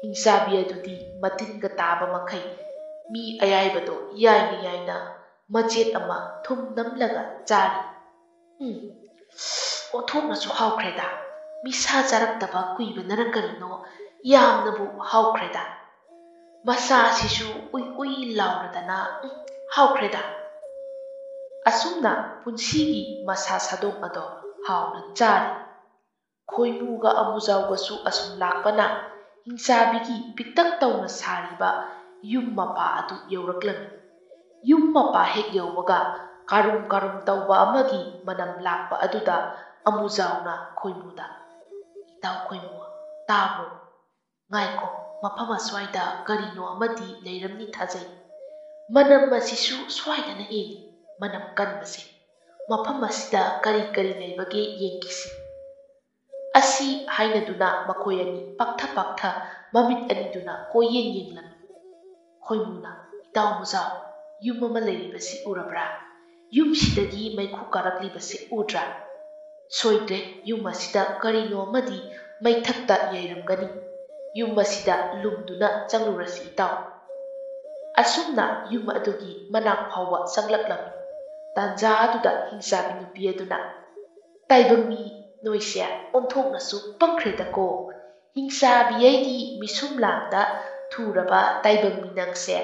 ꯍꯤꯡꯆꯥꯕꯤ ꯑꯗꯨꯗꯤ ꯃꯇꯤꯟꯒ ꯇꯥꯕ ꯃꯈꯩ ꯃꯤ ꯑꯌꯥꯏꯕꯗꯣ ꯌꯥꯏꯅ ꯌꯥꯏꯅ ꯃꯆꯦꯠ ꯑꯃ ꯊꯨꯝ ꯅꯝꯂꯒ ꯆꯥꯔꯤ꯫ "ꯑꯣꯟꯊꯣꯛꯅꯁꯨ ꯍꯥꯎꯈ꯭ꯔꯦꯗ, ꯃꯤꯁꯥ ꯆꯥꯔꯛꯇꯕ ꯀꯨꯏꯕꯅꯔ ꯀꯔꯤꯅꯣ ꯌꯥꯝꯅꯕꯨ ꯍꯥꯎꯈ꯭ꯔꯦꯗ, ꯃꯁꯥꯁꯤꯁꯨ ꯎꯏ ꯎꯏ ꯂꯥꯎꯔꯗꯅ ꯍꯥꯎꯈ꯭ꯔꯦꯗ"꯫ ꯑꯁꯨꯝꯅ ꯄꯨꯟꯁꯤꯒꯤ ꯃꯁꯥ ꯁꯥꯗꯣꯡ ꯑꯗꯣ ꯍꯥꯎꯅ ꯆꯥꯔꯤ꯫ ꯈꯣꯏꯃꯨꯒ ꯑꯃꯨꯖꯥꯎꯒꯁꯨ ꯑꯁꯨꯝ ꯂꯥꯛꯄꯅ ꯍꯤꯡꯆꯥꯕꯤꯒꯤ ꯄꯤꯛꯇꯛ ꯇꯧꯅ ꯁꯥꯔꯤꯕ ꯌꯨꯝ ꯃꯄꯥ ꯑꯗꯨ ꯌꯧꯔꯛꯂꯝꯃꯤ꯫ ꯌꯨꯝ ꯃꯄꯥ ꯍꯦꯛ ꯌꯧꯕꯒ ꯀꯥꯔꯨꯝ ꯀꯥꯔꯨꯝ ꯇꯧꯕ ꯑꯃꯒꯤ ꯃꯅꯝ ꯂꯥꯛꯄ ꯑꯗꯨꯗ ꯑꯃꯨꯖꯥꯎꯅ ꯈꯣꯏꯃꯨꯗ "ꯏꯇꯥꯎ ꯈꯣꯏꯃꯨ, ꯇꯥꯕ꯭ꯔꯣ? ꯉꯥꯏꯈꯣ, ꯃꯐꯝ ꯑꯁ꯭ꯋꯥꯏꯗ ꯀꯔꯤꯅꯣ ꯑꯃꯗꯤ ꯂꯩꯔꯝꯅꯤ ꯊꯥꯖꯩ꯫ ꯃꯅꯝ ꯑꯁꯤꯁꯨ ꯁ꯭ꯋꯥꯏꯗꯅ ꯍꯦꯜꯂꯤ, ꯃꯅꯝ ꯀꯟꯕꯁꯦ꯫ ꯃꯐꯝ ꯑꯁꯤꯗ ꯀꯔꯤ ꯀꯔꯤ ꯂꯩꯕꯒꯦ ꯌꯦꯡꯈꯤꯁꯤ"꯫ ꯑꯁꯤ ꯍꯥꯏꯅꯗꯨꯅ ꯃꯈꯣꯏ ꯑꯅꯤ ꯄꯥꯛꯊ ꯄꯥꯛꯊ ꯃꯃꯤꯠ ꯑꯅꯤꯗꯨꯅ ꯀꯣꯏꯌꯦꯡ ꯌꯦꯡꯂꯝꯃꯤ꯫ ꯈꯣꯏꯃꯨꯅ "ꯏꯇꯥꯎ ꯑꯃꯨꯖꯥꯎ, ꯌꯨꯝ ꯑꯃ ꯂꯩꯔꯤꯕꯁꯤ ꯎꯔꯕ꯭ꯔꯥ? ꯌꯨꯝꯁꯤꯗꯒꯤ ꯃꯩꯈꯨ ꯀꯥꯔꯛꯂꯤꯕꯁꯤ ꯎꯗ꯭ꯔꯥ? ꯁꯣꯏꯗ꯭ꯔꯦ, ꯌꯨꯝ ꯑꯁꯤꯗ ꯀꯔꯤꯅꯣ ꯑꯃꯗꯤ ꯃꯩꯊꯛꯇ ꯌꯩꯔꯝꯒꯅꯤ꯫ ꯌꯨꯝ ꯑꯁꯤꯗ ꯂꯨꯝꯗꯨꯅ ꯆꯪꯂꯨꯔꯁꯤ ꯏꯇꯥꯎ"꯫ ꯑꯁꯨꯝꯅ ꯌꯨꯝ ꯑꯗꯨꯒꯤ ꯃꯅꯥꯛ ꯐꯥꯎꯕ ꯆꯪꯂꯛꯂꯝꯃꯤ꯫ ꯇꯥꯟꯖꯥ ꯑꯗꯨꯗ ꯍꯤꯡꯆꯥꯕꯤ ꯅꯨꯄꯤ ꯑꯗꯨꯅ "ꯇꯥꯏꯕꯪ ꯃꯤ, ꯅꯣꯏꯁꯦ ꯑꯣꯟꯊꯣꯛꯅꯁꯨ ꯄꯪꯈ꯭ꯔꯦꯗꯀꯣ! ꯍꯤꯡꯆꯥꯕꯤꯌꯩꯒꯤ ꯃꯤꯁꯨꯝꯂꯥꯡꯗ ꯊꯨꯔꯕ ꯇꯥꯏꯕꯪ ꯃꯤ ꯅꯪꯁꯦ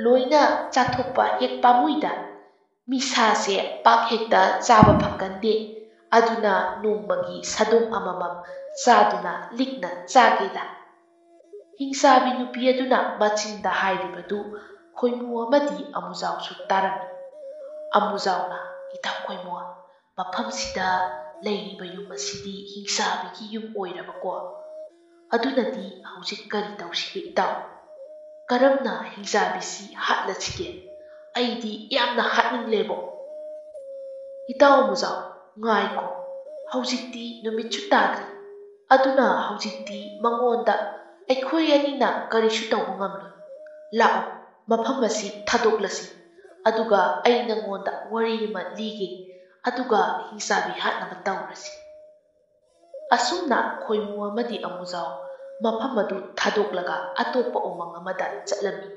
ꯂꯣꯏꯅ ꯆꯥꯊꯣꯛꯄ ꯍꯦꯛ ꯄꯥꯝꯃꯨꯏꯗ, ꯃꯤꯁꯥꯁꯦ ꯄꯥꯛ ꯍꯦꯛꯇ ꯆꯥꯕ ꯐꯪꯒꯟꯗꯦ, ꯑꯗꯨꯅ ꯅꯣꯡꯃꯒꯤ ꯁꯥꯗꯣꯡ ꯑꯃꯃꯝ ꯆꯥꯗꯨꯅ ꯂꯤꯛꯅ ꯆꯥꯒꯦꯗ"꯫ ꯍꯤꯡꯆꯥꯕꯤ ꯅꯨꯄꯤ ꯑꯗꯨꯅ ꯃꯆꯤꯟꯗ ꯍꯥꯏꯔꯤꯕꯗꯨ ꯈꯣꯏꯃꯨ ꯑꯃꯗꯤ ꯑꯃꯨꯖꯥꯎꯁꯨ ꯇꯥꯔꯝꯃꯤ꯫ ꯑꯃꯨꯖꯥꯎꯅ "ꯏꯇꯥꯎ ꯈꯣꯏꯃꯨ, ꯃꯐꯝꯁꯤꯗ ꯂꯩꯔꯤꯕ ꯌꯨꯝ ꯑꯁꯤꯗꯤ ꯍꯤꯡꯆꯥꯕꯤꯒꯤ ꯌꯨꯝ ꯑꯣꯏꯔꯕꯀꯣ? ꯑꯗꯨꯅꯗꯤ ꯍꯧꯖꯤꯛ ꯀꯔꯤ ꯇꯧꯁꯤꯒꯦ ꯏꯇꯥꯎ? ꯀꯔꯝꯅ ꯍꯤꯡꯆꯥꯕꯤꯁꯤ ꯍꯥꯠꯂꯁꯤꯒꯦ? ꯑꯩꯗꯤ ꯌꯥꯝꯅ ꯍꯥꯠꯅꯤꯡꯂꯦꯕꯣ"꯫ "ꯏꯇꯥꯎ ꯑꯃꯨꯖꯥꯎ, ꯉꯥꯏꯈꯣ, ꯍꯧꯖꯤꯛꯇꯤ ꯅꯨꯃꯤꯠꯁꯨ ꯇꯥꯗ꯭ꯔꯤ, ꯑꯗꯨꯅ ꯍꯧꯖꯤꯛꯇꯤ ꯃꯉꯣꯟꯗ ꯑꯩꯈꯣꯏ ꯑꯅꯤꯅ ꯀꯔꯤꯁꯨ ꯇꯧꯕ ꯉꯝꯂꯣꯏ꯫ ꯂꯥꯛꯑꯣ, ꯃꯐꯝ ꯑꯁꯤ ꯊꯥꯗꯣꯛꯂꯁꯤ, ꯑꯗꯨꯒ ꯑꯩ ꯅꯉꯣꯟꯗ ꯋꯥꯔꯤ ꯑꯃ ꯂꯤꯒꯦ, ꯑꯗꯨꯒ ꯍꯤꯡꯆꯥꯕꯤ ꯍꯥꯠꯅꯕ ꯇꯧꯔꯁꯤ"꯫ ꯑꯁꯨꯝꯅ ꯈꯣꯏꯃꯨ ꯑꯃꯗꯤ ꯑꯃꯨꯖꯥꯎ ꯃꯐꯝ ꯑꯗꯨ ꯊꯥꯗꯣꯛꯂꯒ ꯑꯇꯣꯞꯄ ꯎꯃꯪ ꯑꯃꯗ ꯆꯠꯂꯝꯃꯤ꯫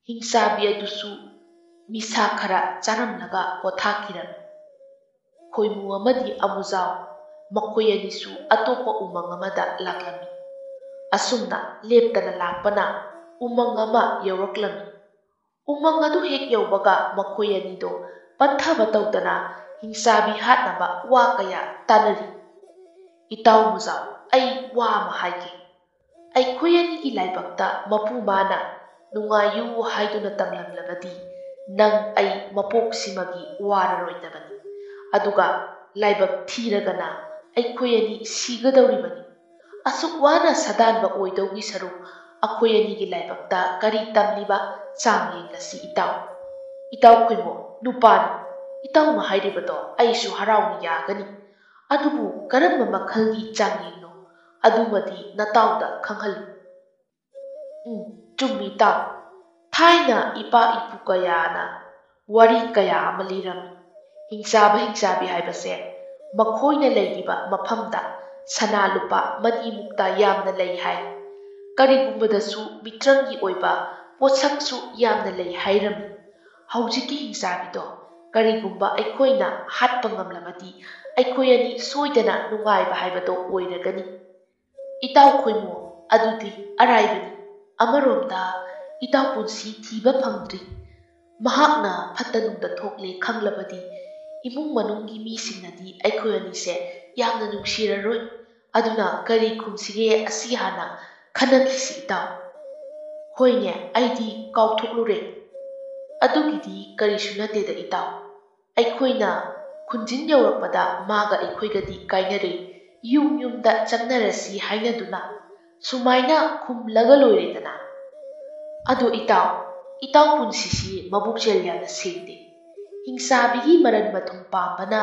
ꯍꯤꯡꯆꯥꯕꯤ ꯑꯗꯨꯁꯨ ꯃꯤꯁꯥ ꯈꯔ ꯆꯥꯔꯝꯂꯒ ꯄꯣꯊꯥꯈꯤꯔꯝꯃꯤ꯫ ꯈꯣꯏꯃꯨ ꯑꯃꯗꯤ ꯑꯃꯨꯖꯥꯎ ꯃꯈꯣꯏ ꯑꯅꯤꯁꯨ ꯑꯇꯣꯞꯄ ꯎꯃꯪ ꯑꯃꯗ ꯂꯥꯛꯂꯝꯃꯤ꯫ ꯑꯁꯨꯝꯅ ꯂꯦꯞꯇꯅ ꯂꯥꯛꯄꯅ ꯎꯃꯪ ꯑꯃ ꯌꯧꯔꯛꯂꯝꯃꯤ꯫ ꯎꯃꯪ ꯑꯗꯨ ꯍꯦꯛ ꯌꯧꯕꯒ ꯃꯈꯣꯏ ꯑꯅꯤꯗꯣ ꯄꯟꯊꯕ ꯇꯧꯗꯅ ꯍꯤꯡꯆꯥꯕꯤ ꯍꯥꯠꯅꯕ ꯋꯥ ꯀꯌꯥ ꯇꯥꯟꯅꯔꯤ꯫ ꯏꯇꯥꯎ ꯃꯨꯖꯥꯎ, ꯑꯩ ꯋꯥ ꯑꯃ ꯍꯥꯏꯒꯦ꯫ ꯑꯩꯈꯣꯏ ꯑꯅꯤꯒꯤ ꯂꯥꯏꯕꯛꯇ ꯃꯄꯨ ꯃꯥꯅ ꯅꯨꯡꯉꯥꯏꯌꯨ ꯍꯥꯏꯗꯨꯅ ꯇꯝꯂꯝꯂꯕꯗꯤ ꯅꯪ ꯑꯩ ꯃꯄꯣꯛꯁꯤꯃꯒꯤ ꯋꯥꯔꯔꯣꯏꯗꯕꯅꯤ꯫ ꯑꯗꯨꯒ ꯂꯥꯏꯕꯛ ꯊꯤꯔꯒꯅ ꯑꯩꯈꯣꯏ ꯑꯅꯤ ꯁꯤꯒꯗꯧꯔꯤꯕꯅꯤ꯫ ꯑꯁꯨꯛ ꯋꯥꯅ ꯁꯥꯗꯥꯟꯕ ꯑꯣꯏꯗꯧꯒꯤ ꯁꯔꯨꯛ ꯑꯩꯈꯣꯏ ꯑꯅꯤꯒꯤ ꯂꯥꯏꯕꯛꯇ ꯀꯔꯤ ꯇꯝꯂꯤꯕ ꯆꯥꯡ ꯌꯦꯡꯂꯁꯤ ꯏꯇꯥꯎ꯫ ꯏꯇꯥꯎ ꯈꯣꯏꯃꯣ, ꯅꯨꯄꯥꯅꯤ, ꯏꯇꯥꯎꯅ ꯍꯥꯏꯔꯤꯕꯗꯣ ꯑꯩꯁꯨ ꯍꯔꯥꯎꯅ ꯌꯥꯒꯅꯤ꯫ ꯑꯗꯨꯕꯨ ꯀꯔꯝꯕ ꯃꯈꯜꯒꯤ ꯆꯥꯡꯌꯦꯡꯅꯣ ꯑꯗꯨꯃꯗꯤ ꯅꯇꯥꯎꯗ ꯈꯪꯍꯜꯂꯨ꯫ ꯆꯨꯝꯃꯤ ꯏꯇꯥꯎ꯫ ꯊꯥꯏꯅ ꯏꯄꯥ ꯏꯄꯨ ꯀꯌꯥꯅ ꯋꯥꯔꯤ ꯀꯌꯥ ꯑꯃ ꯂꯤꯔꯝꯃꯤ꯫ ꯍꯤꯡꯆꯥꯕ ꯍꯤꯡꯆꯥꯕꯤ ꯍꯥꯏꯕꯁꯦ ꯃꯈꯣꯏꯅ ꯂꯩꯔꯤꯕ ꯃꯐꯝꯗ ꯁꯅꯥ ꯂꯨꯄꯥ ꯃꯅꯤ ꯃꯨꯛꯇ ꯌꯥꯝꯅ ꯂꯩ ꯍꯥꯏ꯫ ꯀꯔꯤꯒꯨꯝꯕꯗꯁꯨ ꯃꯤꯇ꯭ꯔꯪꯒꯤ ꯑꯣꯏꯕ ꯄꯣꯠꯁꯛꯁꯨ ꯌꯥꯝꯅ ꯂꯩ ꯍꯥꯏꯔꯝꯃꯤ꯫ ꯍꯧꯖꯤꯛꯀꯤ ꯍꯤꯡꯆꯥꯕꯤꯗꯣ ꯀꯔꯤꯒꯨꯝꯕ ꯑꯩꯈꯣꯏꯅ ꯍꯥꯠꯄ ꯉꯝꯂꯕꯗꯤ ꯑꯩꯈꯣꯏ ꯑꯅꯤ ꯁꯣꯏꯗꯅ ꯅꯨꯡꯉꯥꯏꯕ ꯍꯥꯏꯕꯗꯣ ꯑꯣꯏꯔꯒꯅꯤ꯫ ꯏꯇꯥꯎ ꯈꯣꯏꯃꯣ, ꯑꯗꯨꯗꯤ ꯑꯔꯥꯏꯕꯅꯤ꯫ ꯑꯃꯔꯣꯝꯗ ꯏꯇꯥꯎ ꯄꯨꯟꯁꯤ ꯊꯤꯕ ꯐꯪꯗ꯭ꯔꯤ꯫ ꯃꯍꯥꯛꯅ ꯐꯠꯇ ꯅꯨꯡꯗ ꯊꯣꯛꯂꯦ ꯈꯪꯂꯕꯗꯤ ꯏꯃꯨꯡ ꯃꯅꯨꯡꯒꯤ ꯃꯤꯁꯤꯡꯅꯗꯤ ꯑꯩꯈꯣꯏ ꯑꯅꯤꯁꯦ ꯌꯥꯝꯅ ꯅꯨꯡꯁꯤꯔꯔꯣꯏ꯫ ꯑꯗꯨꯅ ꯀꯔꯤ ꯈꯨꯝꯁꯤꯒꯦ ꯑꯁꯤ ꯍꯥꯟꯅ ꯈꯟꯅꯈꯤꯁꯤ ꯏꯇꯥꯎ꯫ ꯍꯣꯏꯅꯦ, ꯑꯩꯗꯤ ꯀꯥꯎꯊꯣꯛꯂꯨꯔꯦ꯫ ꯑꯗꯨꯒꯤꯗꯤ ꯀꯔꯤꯁꯨ ꯅꯠꯇꯦꯗ ꯏꯇꯥꯎ꯫ ꯑꯩꯈꯣꯏꯅ ꯈꯨꯟꯖꯤꯟ ꯌꯧꯔꯛꯄꯗ ꯃꯥꯒ ꯑꯩꯈꯣꯏꯒꯗꯤ ꯀꯥꯏꯅꯔꯦ, ꯌꯨꯝ ꯌꯨꯝꯗ ꯆꯪꯅꯔꯁꯤ ꯍꯥꯏꯅꯗꯨꯅ ꯁꯨꯃꯥꯏꯅ ꯈꯨꯝꯂꯒ ꯂꯣꯏꯔꯦꯗꯅ꯫ ꯑꯗꯣ ꯏꯇꯥꯎ, ꯏꯇꯥꯎ ꯄꯨꯟꯁꯤꯁꯤ ꯃꯕꯨꯛꯆꯦꯜ ꯌꯥꯝꯅ ꯁꯦꯡꯗꯦ꯫ ꯍꯤꯡꯆꯥꯕꯤꯒꯤ ꯃꯔꯟ ꯃꯊꯨꯝ ꯄꯥꯝꯕꯅ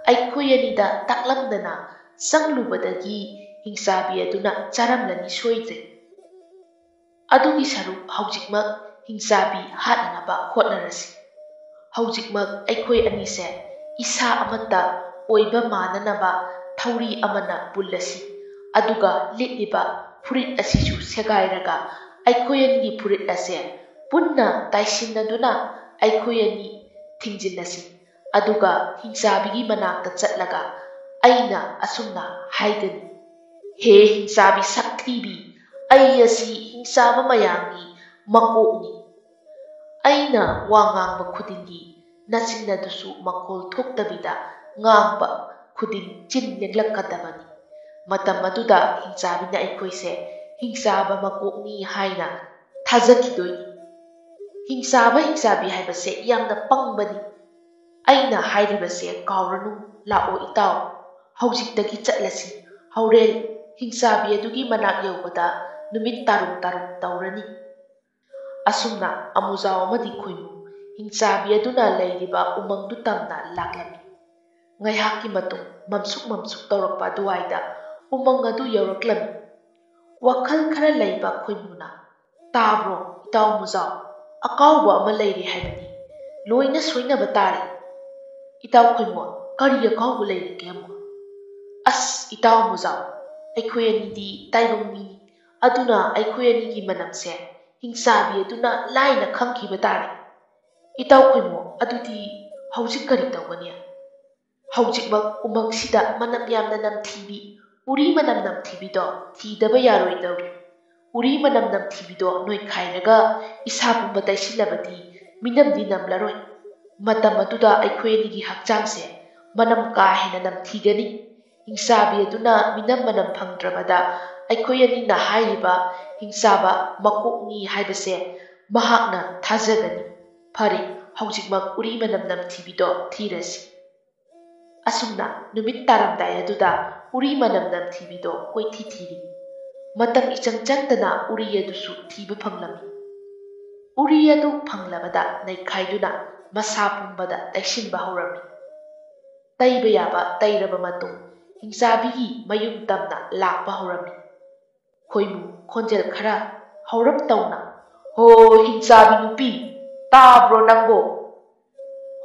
ꯑꯩꯈꯣꯏ ꯑꯅꯤꯗ ꯇꯥꯛꯂꯝꯗꯅ ꯆꯪꯂꯨꯕꯗꯒꯤ ꯍꯤꯡꯆꯥꯕꯤ ꯑꯗꯨꯅ ꯆꯥꯔꯝꯂꯅꯤ ꯁꯣꯏꯗ꯭ꯔꯦ꯫ ꯑꯗꯨꯒꯤ ꯁꯔꯨꯛ ꯍꯧꯖꯤꯛꯃꯛ ꯍꯤꯡꯆꯥꯕꯤ ꯍꯥꯠꯅꯅꯕ ꯍꯣꯠꯅꯔꯁꯤ꯫ ꯍꯧꯖꯤꯛꯃꯛ ꯑꯩꯈꯣꯏ ꯑꯅꯤꯁꯦ ꯏꯁꯥ ꯑꯃꯠꯇ ꯑꯣꯏꯕ ꯃꯥꯟꯅꯅꯕ ꯊꯧꯔꯤ ꯑꯃꯅ ꯄꯨꯜꯂꯁꯤ꯫ ꯑꯗꯨꯒ ꯂꯤꯠꯂꯤꯕ ꯐꯨꯔꯤꯠ ꯑꯁꯤꯁꯨ ꯁꯦꯒꯥꯏꯔꯒ ꯑꯩꯈꯣꯏ ꯑꯅꯤꯒꯤ ꯐꯨꯔꯤꯠ ꯑꯁꯦ ꯄꯨꯟꯅ ꯇꯥꯏꯁꯤꯟꯅꯗꯨꯅ ꯑꯩꯈꯣꯏ ꯑꯅꯤ ꯊꯤꯡꯖꯤꯜꯂꯁꯤ꯫ ꯑꯗꯨꯒ ꯍꯤꯡꯆꯥꯕꯤꯒꯤ ꯃꯅꯥꯛꯇ ꯆꯠꯂꯒ ꯑꯩꯅ ꯑꯁꯨꯝꯅ ꯍꯥꯏꯒꯅꯤ: ꯍꯦ ꯍꯤꯡꯆꯥꯕꯤ ꯁꯛꯊꯤꯕꯤ, ꯑꯩ ꯑꯁꯤ ꯍꯤꯡꯆꯥꯕ ꯃꯌꯥꯝꯒꯤ ꯃꯀꯣꯛꯅꯤ꯫ ꯑꯩꯅ ꯋꯥ ꯉꯥꯡꯕ ꯈꯨꯗꯤꯡꯒꯤ ꯅꯆꯤꯟ ꯑꯗꯨꯁꯨ ꯃꯈꯣꯜ ꯊꯣꯛꯇꯕꯤꯗ ꯉꯥꯡꯕ ꯈꯨꯗꯤꯡ ꯆꯤꯟ ꯂꯦꯡꯂꯛꯀꯗꯕꯅꯤ꯫ ꯃꯇꯝ ꯑꯗꯨꯗ ꯍꯤꯡꯆꯥꯕꯤꯅ ꯑꯩꯈꯣꯏꯁꯦ ꯍꯤꯡꯆꯥꯕ ꯃꯀꯣꯛꯅꯤ ꯍꯥꯏꯅ ꯊꯥꯖꯈꯤꯗꯣꯏꯅꯤ꯫ ꯍꯤꯡꯆꯥꯕ ꯍꯤꯡꯆꯥꯕꯤ ꯍꯥꯏꯕꯁꯦ ꯌꯥꯝꯅ ꯄꯪꯕꯅꯤ꯫ ꯑꯩꯅ ꯍꯥꯏꯔꯤꯕꯁꯦ ꯀꯥꯎꯔꯅꯨ꯫ ꯂꯥꯛꯑꯣ ꯏꯇꯥꯎ, ꯍꯧꯖꯤꯛꯇꯒꯤ ꯆꯠꯂꯁꯤ꯫ ꯍꯧꯔꯦꯟ ꯍꯤꯡꯆꯥꯕꯤ ꯑꯗꯨꯒꯤ ꯃꯅꯥꯛ ꯌꯧꯕꯗ ꯅꯨꯃꯤꯠ ꯇꯥꯔꯨꯝ ꯇꯥꯔꯨꯝ ꯇꯧꯔꯅꯤ꯫ ꯑꯁꯨꯝꯅ ꯑꯃꯨꯖꯥꯎ ꯑꯃꯗꯤ ꯈꯣꯏꯃꯨ ꯍꯤꯡꯆꯥꯕꯤ ꯑꯗꯨꯅ ꯂꯩꯔꯤꯕ ꯎꯃꯪꯗꯨ ꯇꯝꯅ ꯂꯥꯛꯂꯝꯃꯤ꯫ ꯉꯥꯏꯍꯥꯛꯀꯤ ꯃꯇꯨꯡ ꯃꯝꯁꯨꯛ ꯃꯝꯁꯨꯛ ꯇꯧꯔꯛꯄ ꯑꯗꯨꯋꯥꯏꯗ ꯎꯃꯪ ꯑꯗꯨ ꯌꯧꯔꯛꯂꯝꯃꯤ꯫ ꯋꯥꯈꯜ ꯈꯔ ꯂꯩꯕ ꯈꯣꯏꯃꯨꯅ, ꯇꯥꯕ꯭ꯔꯣ ꯏꯇꯥꯎ ꯃꯨꯖꯥꯎ, ꯑꯀꯥꯎꯕ ꯑꯃ ꯂꯩꯔꯦ ꯍꯥꯏꯕꯅꯤ, ꯂꯣꯏꯅ ꯁꯣꯏꯅꯕ ꯇꯥꯔꯦ꯫ ꯏꯇꯥꯎ ꯈꯣꯏꯃꯨ, ꯀꯔꯤ ꯑꯀꯥꯎꯕ ꯂꯩꯔꯒꯦ ꯑꯃꯨꯛ? ꯑꯁ ꯏꯇꯥꯎ ꯃꯨꯖꯥꯎ, ꯑꯩꯈꯣꯏ ꯑꯅꯤꯗꯤ ꯇꯥꯏꯕꯪ ꯃꯤꯅꯤ꯫ ꯑꯗꯨꯅ ꯑꯩꯈꯣꯏ ꯑꯅꯤꯒꯤ ꯃꯅꯝꯁꯦ ꯍꯤꯡꯆꯥꯕꯤ ꯑꯗꯨꯅ ꯂꯥꯏꯅ ꯈꯪꯈꯤꯕ ꯇꯥꯔꯦ꯫ ꯏꯇꯥꯎ ꯈꯣꯏꯃꯨ, ꯑꯗꯨꯗꯤ ꯍꯧꯖꯤꯛ ꯀꯔꯤ ꯇꯧꯒꯅꯤ? ꯍꯧꯖꯤꯛꯃꯛ ꯎꯃꯪꯁꯤꯗ ꯃꯅꯝ ꯌꯥꯝꯅ ꯅꯝꯊꯤꯕꯤ, ꯎꯔꯤ ꯃꯅꯝ ꯅꯝꯊꯤꯕꯤꯗꯣ ꯊꯤꯗꯕ ꯌꯥꯔꯣꯏꯗꯧꯔꯤ꯫ ꯎꯔꯤ ꯃꯅꯝ ꯅꯝꯊꯤꯕꯤꯗꯣ ꯅꯣꯏꯈꯥꯏꯔꯒ ꯏꯁꯥ ꯄꯨꯝꯕ ꯇꯩꯁꯤꯜꯂꯕꯗꯤ ꯃꯤꯅꯝꯗꯤ ꯅꯝꯂꯔꯣꯏ꯫ ꯃꯇꯝ ꯑꯗꯨꯗ ꯑꯩꯈꯣꯏ ꯑꯅꯤꯒꯤ ꯍꯛꯆꯥꯡꯁꯦ ꯃꯅꯝ ꯀꯥ ꯍꯦꯟꯅ ꯅꯝꯊꯤꯒꯅꯤ꯫ ꯍꯤꯡꯆꯥꯕꯤ ꯑꯗꯨꯅ ꯃꯤꯅꯝ ꯃꯅꯝ ꯐꯪꯗ꯭ꯔꯕꯗ ꯑꯩꯈꯣꯏ ꯑꯅꯤꯅ ꯍꯥꯏꯔꯤꯕ ꯍꯤꯡꯆꯥꯕ ꯃꯀꯣꯛꯅꯤ ꯍꯥꯏꯕꯁꯦ ꯃꯍꯥꯛꯅ ꯊꯥꯖꯒꯅꯤ꯫ ꯐꯔꯦ, ꯍꯧꯖꯤꯛꯃꯛ ꯎꯔꯤ ꯃꯅꯝ ꯅꯝꯊꯤꯕꯤꯗꯣ ꯊꯤꯔꯁꯤ꯫ ꯑꯁꯨꯝꯅ ꯅꯨꯃꯤꯠ ꯇꯥꯔꯝꯗꯥꯏ ꯑꯗꯨꯗ ꯎꯔꯤ ꯃꯅꯝ ꯅꯝꯊꯤꯕꯤꯗꯣ ꯀꯣꯏꯊꯤ ꯊꯤꯔꯤ꯫ ꯃꯇꯝ ꯏꯆꯪ ꯆꯪꯗꯅ ꯎꯔꯤ ꯑꯗꯨꯁꯨ ꯊꯤꯕ ꯐꯪꯂꯝꯃꯤ꯫ ꯎꯔꯤ ꯑꯗꯨ ꯐꯪꯂꯕꯗ ꯅꯩꯈꯥꯏꯗꯨꯅ ꯃꯁꯥ ꯄꯨꯝꯕꯗ ꯇꯩꯁꯤꯟꯕ ꯍꯧꯔꯝꯃꯤ꯫ ꯇꯩꯕ ꯌꯥꯕ ꯇꯩꯔꯕ ꯃꯇꯨꯡ ꯍꯤꯡꯆꯥꯕꯤꯒꯤ ꯃꯌꯨꯝ ꯇꯝꯅ ꯂꯥꯛꯄ ꯍꯧꯔꯝꯃꯤ꯫ ꯈꯣꯏꯃꯨ ꯈꯣꯟꯖꯦꯜ ꯈꯔ ꯍꯧꯔꯞ ꯇꯧꯅ, ꯍꯣ ꯍꯤꯡꯆꯥꯕꯤ ꯅꯨꯄꯤ, ꯇꯥꯕ꯭ꯔꯣ ꯅꯪꯕꯣ?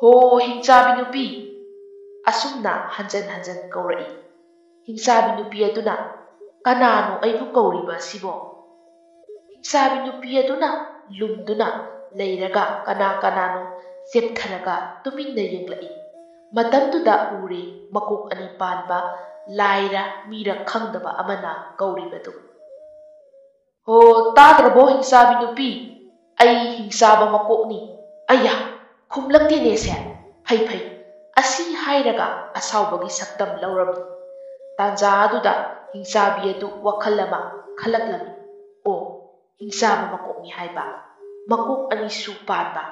ꯍꯣ ꯍꯤꯡꯆꯥꯕꯤ ꯅꯨꯄꯤ! ꯑꯁꯨꯝꯅ ꯍꯟꯖꯟ ꯍꯟꯖꯟ ꯀꯧꯔꯛꯏ꯫ ꯍꯤꯡꯆꯥꯕꯤ ꯅꯨꯄꯤ ꯑꯗꯨꯅ, ꯀꯅꯥꯅꯣ ꯑꯩꯕꯨ ꯀꯧꯔꯤꯕ ꯑꯁꯤꯕꯣ? ꯍꯤꯡꯆꯥꯕꯤ ꯅꯨꯄꯤ ꯑꯗꯨꯅ ꯂꯨꯝꯗꯨꯅ ꯂꯩꯔꯒ ꯀꯅꯥ ꯀꯅꯥꯅꯣ ꯆꯦꯞꯊꯔꯒ ꯇꯨꯃꯤꯟꯅ ꯌꯦꯡꯂꯛꯏ꯫ ꯃꯇꯝꯗꯨꯗ ꯎꯔꯦ ꯃꯀꯣꯛ ꯑꯅꯤ ꯄꯥꯟꯕ ꯂꯥꯏꯔ ꯃꯤꯔ ꯈꯪꯗꯕ ꯑꯃꯅ ꯀꯧꯔꯤꯕꯗꯨ꯫ ꯍꯣ ꯇꯥꯗ꯭ꯔꯕꯣ ꯍꯤꯡꯆꯥꯕꯤ ꯅꯨꯄꯤ ꯑꯩ ꯍꯤꯡꯆꯥꯕ ꯃꯀꯣꯛꯅꯤ ꯑꯌꯥ ꯈꯨꯝꯂꯛꯇꯦꯅꯦꯁꯦ ꯐꯩ ꯑꯁꯤ ꯍꯥꯏꯔꯒ ꯑꯁꯥꯎꯕꯒꯤ ꯁꯛꯇꯝ ꯂꯧꯔꯝꯃꯤ ꯇꯥꯟꯖꯥ ꯑꯗꯨꯗ ꯍꯤꯡꯆꯥꯕꯤ ꯑꯗꯨ ꯋꯥꯈꯜ ꯑꯃ ꯈꯜꯂꯛꯂꯝꯃꯤ ꯑꯣ ꯍꯤꯡꯆꯥꯕ ꯃꯀꯣꯛꯅꯤ ꯍꯥꯏꯕ ꯃꯀꯣꯛ ꯑꯅꯤꯁꯨ ꯄꯥꯟꯕ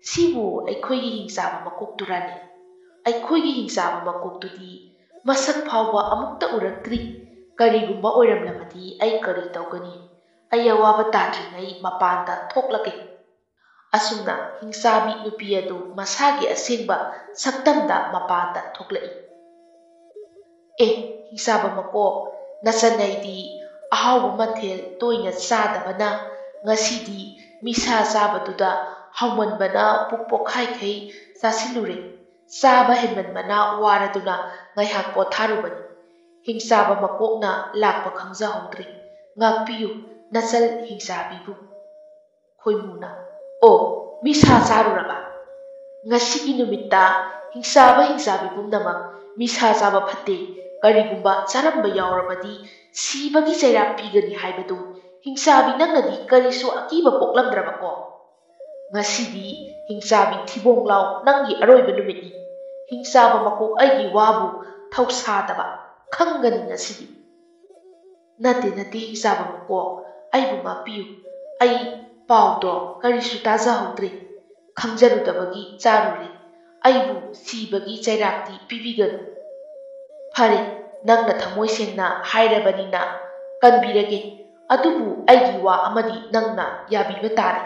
ꯁꯤꯕꯨ ꯑꯩꯈꯣꯏꯒꯤ ꯍꯤꯡꯆꯥꯕ ꯃꯀꯣꯛꯇꯨꯔꯅꯦ ꯑꯩꯈꯣꯏꯒꯤ ꯍꯤꯡꯆꯥꯕ ꯃꯀꯣꯛꯇꯨꯗꯤ ꯃꯁꯛ ꯐꯥꯎꯕ ꯑꯃꯨꯛꯇ ꯎꯔꯛꯇ꯭ꯔꯤ ꯀꯔꯤꯒꯨꯝꯕ ꯑꯣꯏꯔꯝꯂꯕꯗꯤ ꯑꯩ ꯀꯔꯤ ꯇꯧꯒꯅꯤ ꯑꯩ ꯑꯋꯥꯕ ꯇꯥꯗ꯭ꯔꯤꯉꯩ ꯃꯄꯥꯟꯗ ꯊꯣꯛꯂꯒꯦ ꯑꯁꯨꯝꯅ ꯍꯤꯡꯆꯥꯕꯤ ꯅꯨꯄꯤ ꯑꯗꯨ ꯃꯁꯥꯒꯤ ꯑꯁꯦꯡꯕ ꯁꯛꯇꯝꯗ ꯃꯄꯥꯟꯗ ꯊꯣꯛꯂꯛꯏ ꯑꯦ ꯍꯤꯡꯆꯥꯕ ꯃꯀꯣꯛ ꯅꯆꯟꯅꯩꯗꯤ ꯑꯍꯥꯎꯕ ꯃꯊꯦꯜ ꯇꯣꯏꯅ ꯆꯥꯗꯕꯅ ꯉꯁꯤꯗꯤ ꯃꯤꯁꯥ ꯆꯥꯕꯗꯨꯗ ꯍꯥꯎꯃꯟꯕꯅ ꯄꯨꯛ ꯄꯣꯛꯈꯥꯏꯈꯩ ꯆꯥꯁꯤꯜꯂꯨꯔꯦ ꯆꯥꯕ ꯍꯦꯟꯃꯟꯕꯅ ꯋꯥꯔꯗꯨꯅ ꯉꯥꯏꯍꯥꯛ ꯄꯣꯊꯥꯔꯨꯕꯅꯤ ꯍꯤꯡꯆꯥꯕ ꯃꯀꯣꯛꯅ ꯂꯥꯛꯄ ꯈꯪꯖꯍꯧꯗ꯭ꯔꯦ ꯉꯥꯛꯄꯤꯌꯨ ꯅꯆꯜ ꯍꯤꯡꯆꯥꯕꯤꯕꯨ ꯈꯣꯏꯃꯨꯅ ꯑꯣ ꯃꯤꯁꯥ ꯆꯥꯔꯨꯔꯕ ꯉꯁꯤꯒꯤ ꯅꯨꯃꯤꯠꯇ ꯍꯤꯡꯆꯥꯕꯤ ꯄꯨꯝꯅꯃꯛ ꯃꯤꯁꯥ ꯆꯥꯕ ꯐꯠꯇꯦ ꯀꯔꯤꯒꯨꯝꯕ ꯆꯥꯔꯝꯕ ꯌꯥꯎꯔꯕꯗꯤ ꯁꯤꯕꯒꯤ ꯆꯩꯔꯥꯛ ꯄꯤꯒꯅꯤ ꯍꯥꯏꯕꯗꯨ ꯍꯤꯡꯆꯥꯕꯤ ꯅꯪꯅꯗꯤ ꯀꯔꯤꯁꯨ ꯑꯀꯤꯕ ꯄꯣꯛꯂꯝꯗ꯭ꯔꯕꯀꯣ ꯉꯁꯤꯗꯤ ꯍꯤꯡꯆꯥꯕꯤ ꯊꯤꯕꯣꯡ ꯂꯥꯎ ꯅꯪꯒꯤ ꯑꯔꯣꯏꯕ ꯅꯨꯃꯤꯠꯅꯤ ꯍꯤꯡꯆꯥꯕ ꯃꯀꯣꯛ ꯑꯩꯒꯤ ꯋꯥꯕꯨ ꯊꯧꯁꯥꯗꯕ ꯈꯪꯒꯅꯤ ꯉꯁꯤꯗꯤ ꯅꯠꯇꯦ ꯍꯤꯡꯆꯥꯕ ꯃꯀꯣꯛ ꯑꯩꯕꯨ ꯉꯥꯛꯄꯤꯌꯨ ꯑꯩ ꯄꯥꯎꯗꯣ ꯀꯔꯤꯁꯨ ꯇꯥꯖꯍꯧꯗ꯭ꯔꯦ ꯈꯪꯖꯔꯨꯗꯕꯒꯤ ꯆꯥꯔꯨꯔꯦ ꯑꯩꯕꯨ ꯁꯤꯕꯒꯤ ꯆꯩꯔꯥꯛꯇꯤ ꯄꯤꯕꯤꯒꯅꯨ ꯐꯔꯦ ꯅꯪꯅ ꯊꯃꯣꯏ ꯁꯦꯡꯅ ꯍꯥꯏꯔꯕꯅꯤꯅ ꯀꯟꯕꯤꯔꯒꯦ ꯑꯗꯨꯕꯨ ꯑꯩꯒꯤ ꯋꯥ ꯑꯃꯗꯤ ꯅꯪꯅ ꯌꯥꯕꯤꯕ ꯇꯥꯔꯦ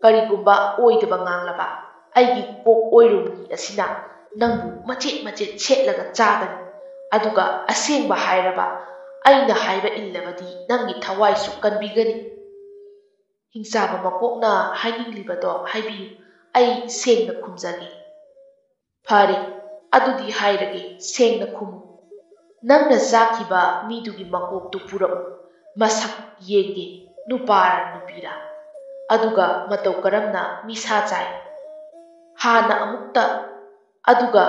ꯀꯔꯤꯒꯨꯝꯕ ꯑꯣꯏꯗꯕ ꯉꯥꯡꯂꯕ ꯑꯩꯒꯤ ꯀꯣꯛ ꯑꯣꯏꯔꯨꯝꯒꯤ ꯑꯁꯤꯅ ꯅꯪꯕꯨ ꯃꯆꯦꯠ ꯁꯦꯠꯂꯒ ꯆꯥꯒꯅꯤ ꯑꯗꯨꯒ ꯑꯁꯦꯡꯕ ꯍꯥꯏꯔꯕ ꯑꯩꯅ ꯍꯥꯏꯕ ꯏꯜꯂꯕꯗꯤ ꯅꯪꯒꯤ ꯊꯋꯥꯏꯁꯨ ꯀꯟꯕꯤꯒꯅꯤ ꯍꯤꯡꯆꯥꯕ ꯃꯀꯣꯛꯅ ꯍꯥꯏꯅꯤꯡꯂꯤꯕꯗꯣ ꯍꯥꯏꯕꯤꯌꯨ ꯑꯩ ꯁꯦꯡꯅ ꯈꯨꯝꯖꯒꯦ ꯐꯔꯦ ꯑꯗꯨꯗꯤ ꯍꯥꯏꯔꯒꯦ ꯁꯦꯡꯅ ꯈꯨꯝꯃꯨ ꯅꯪꯅ ꯆꯥꯈꯤꯕ ꯃꯤꯗꯨꯒꯤ ꯃꯀꯣꯛꯇꯨ ꯄꯨꯔꯛꯎ ꯃꯁꯛ ꯌꯦꯡꯒꯦ ꯅꯨꯄꯥꯔ ꯅꯨꯄꯤꯔ ꯑꯗꯨꯒ ꯃꯇꯧ ꯀꯔꯝꯅ ꯃꯤꯁꯥ ꯆꯥꯏ ꯍꯥꯟꯅ ꯑꯃꯨꯛꯇ ꯑꯗꯨꯒ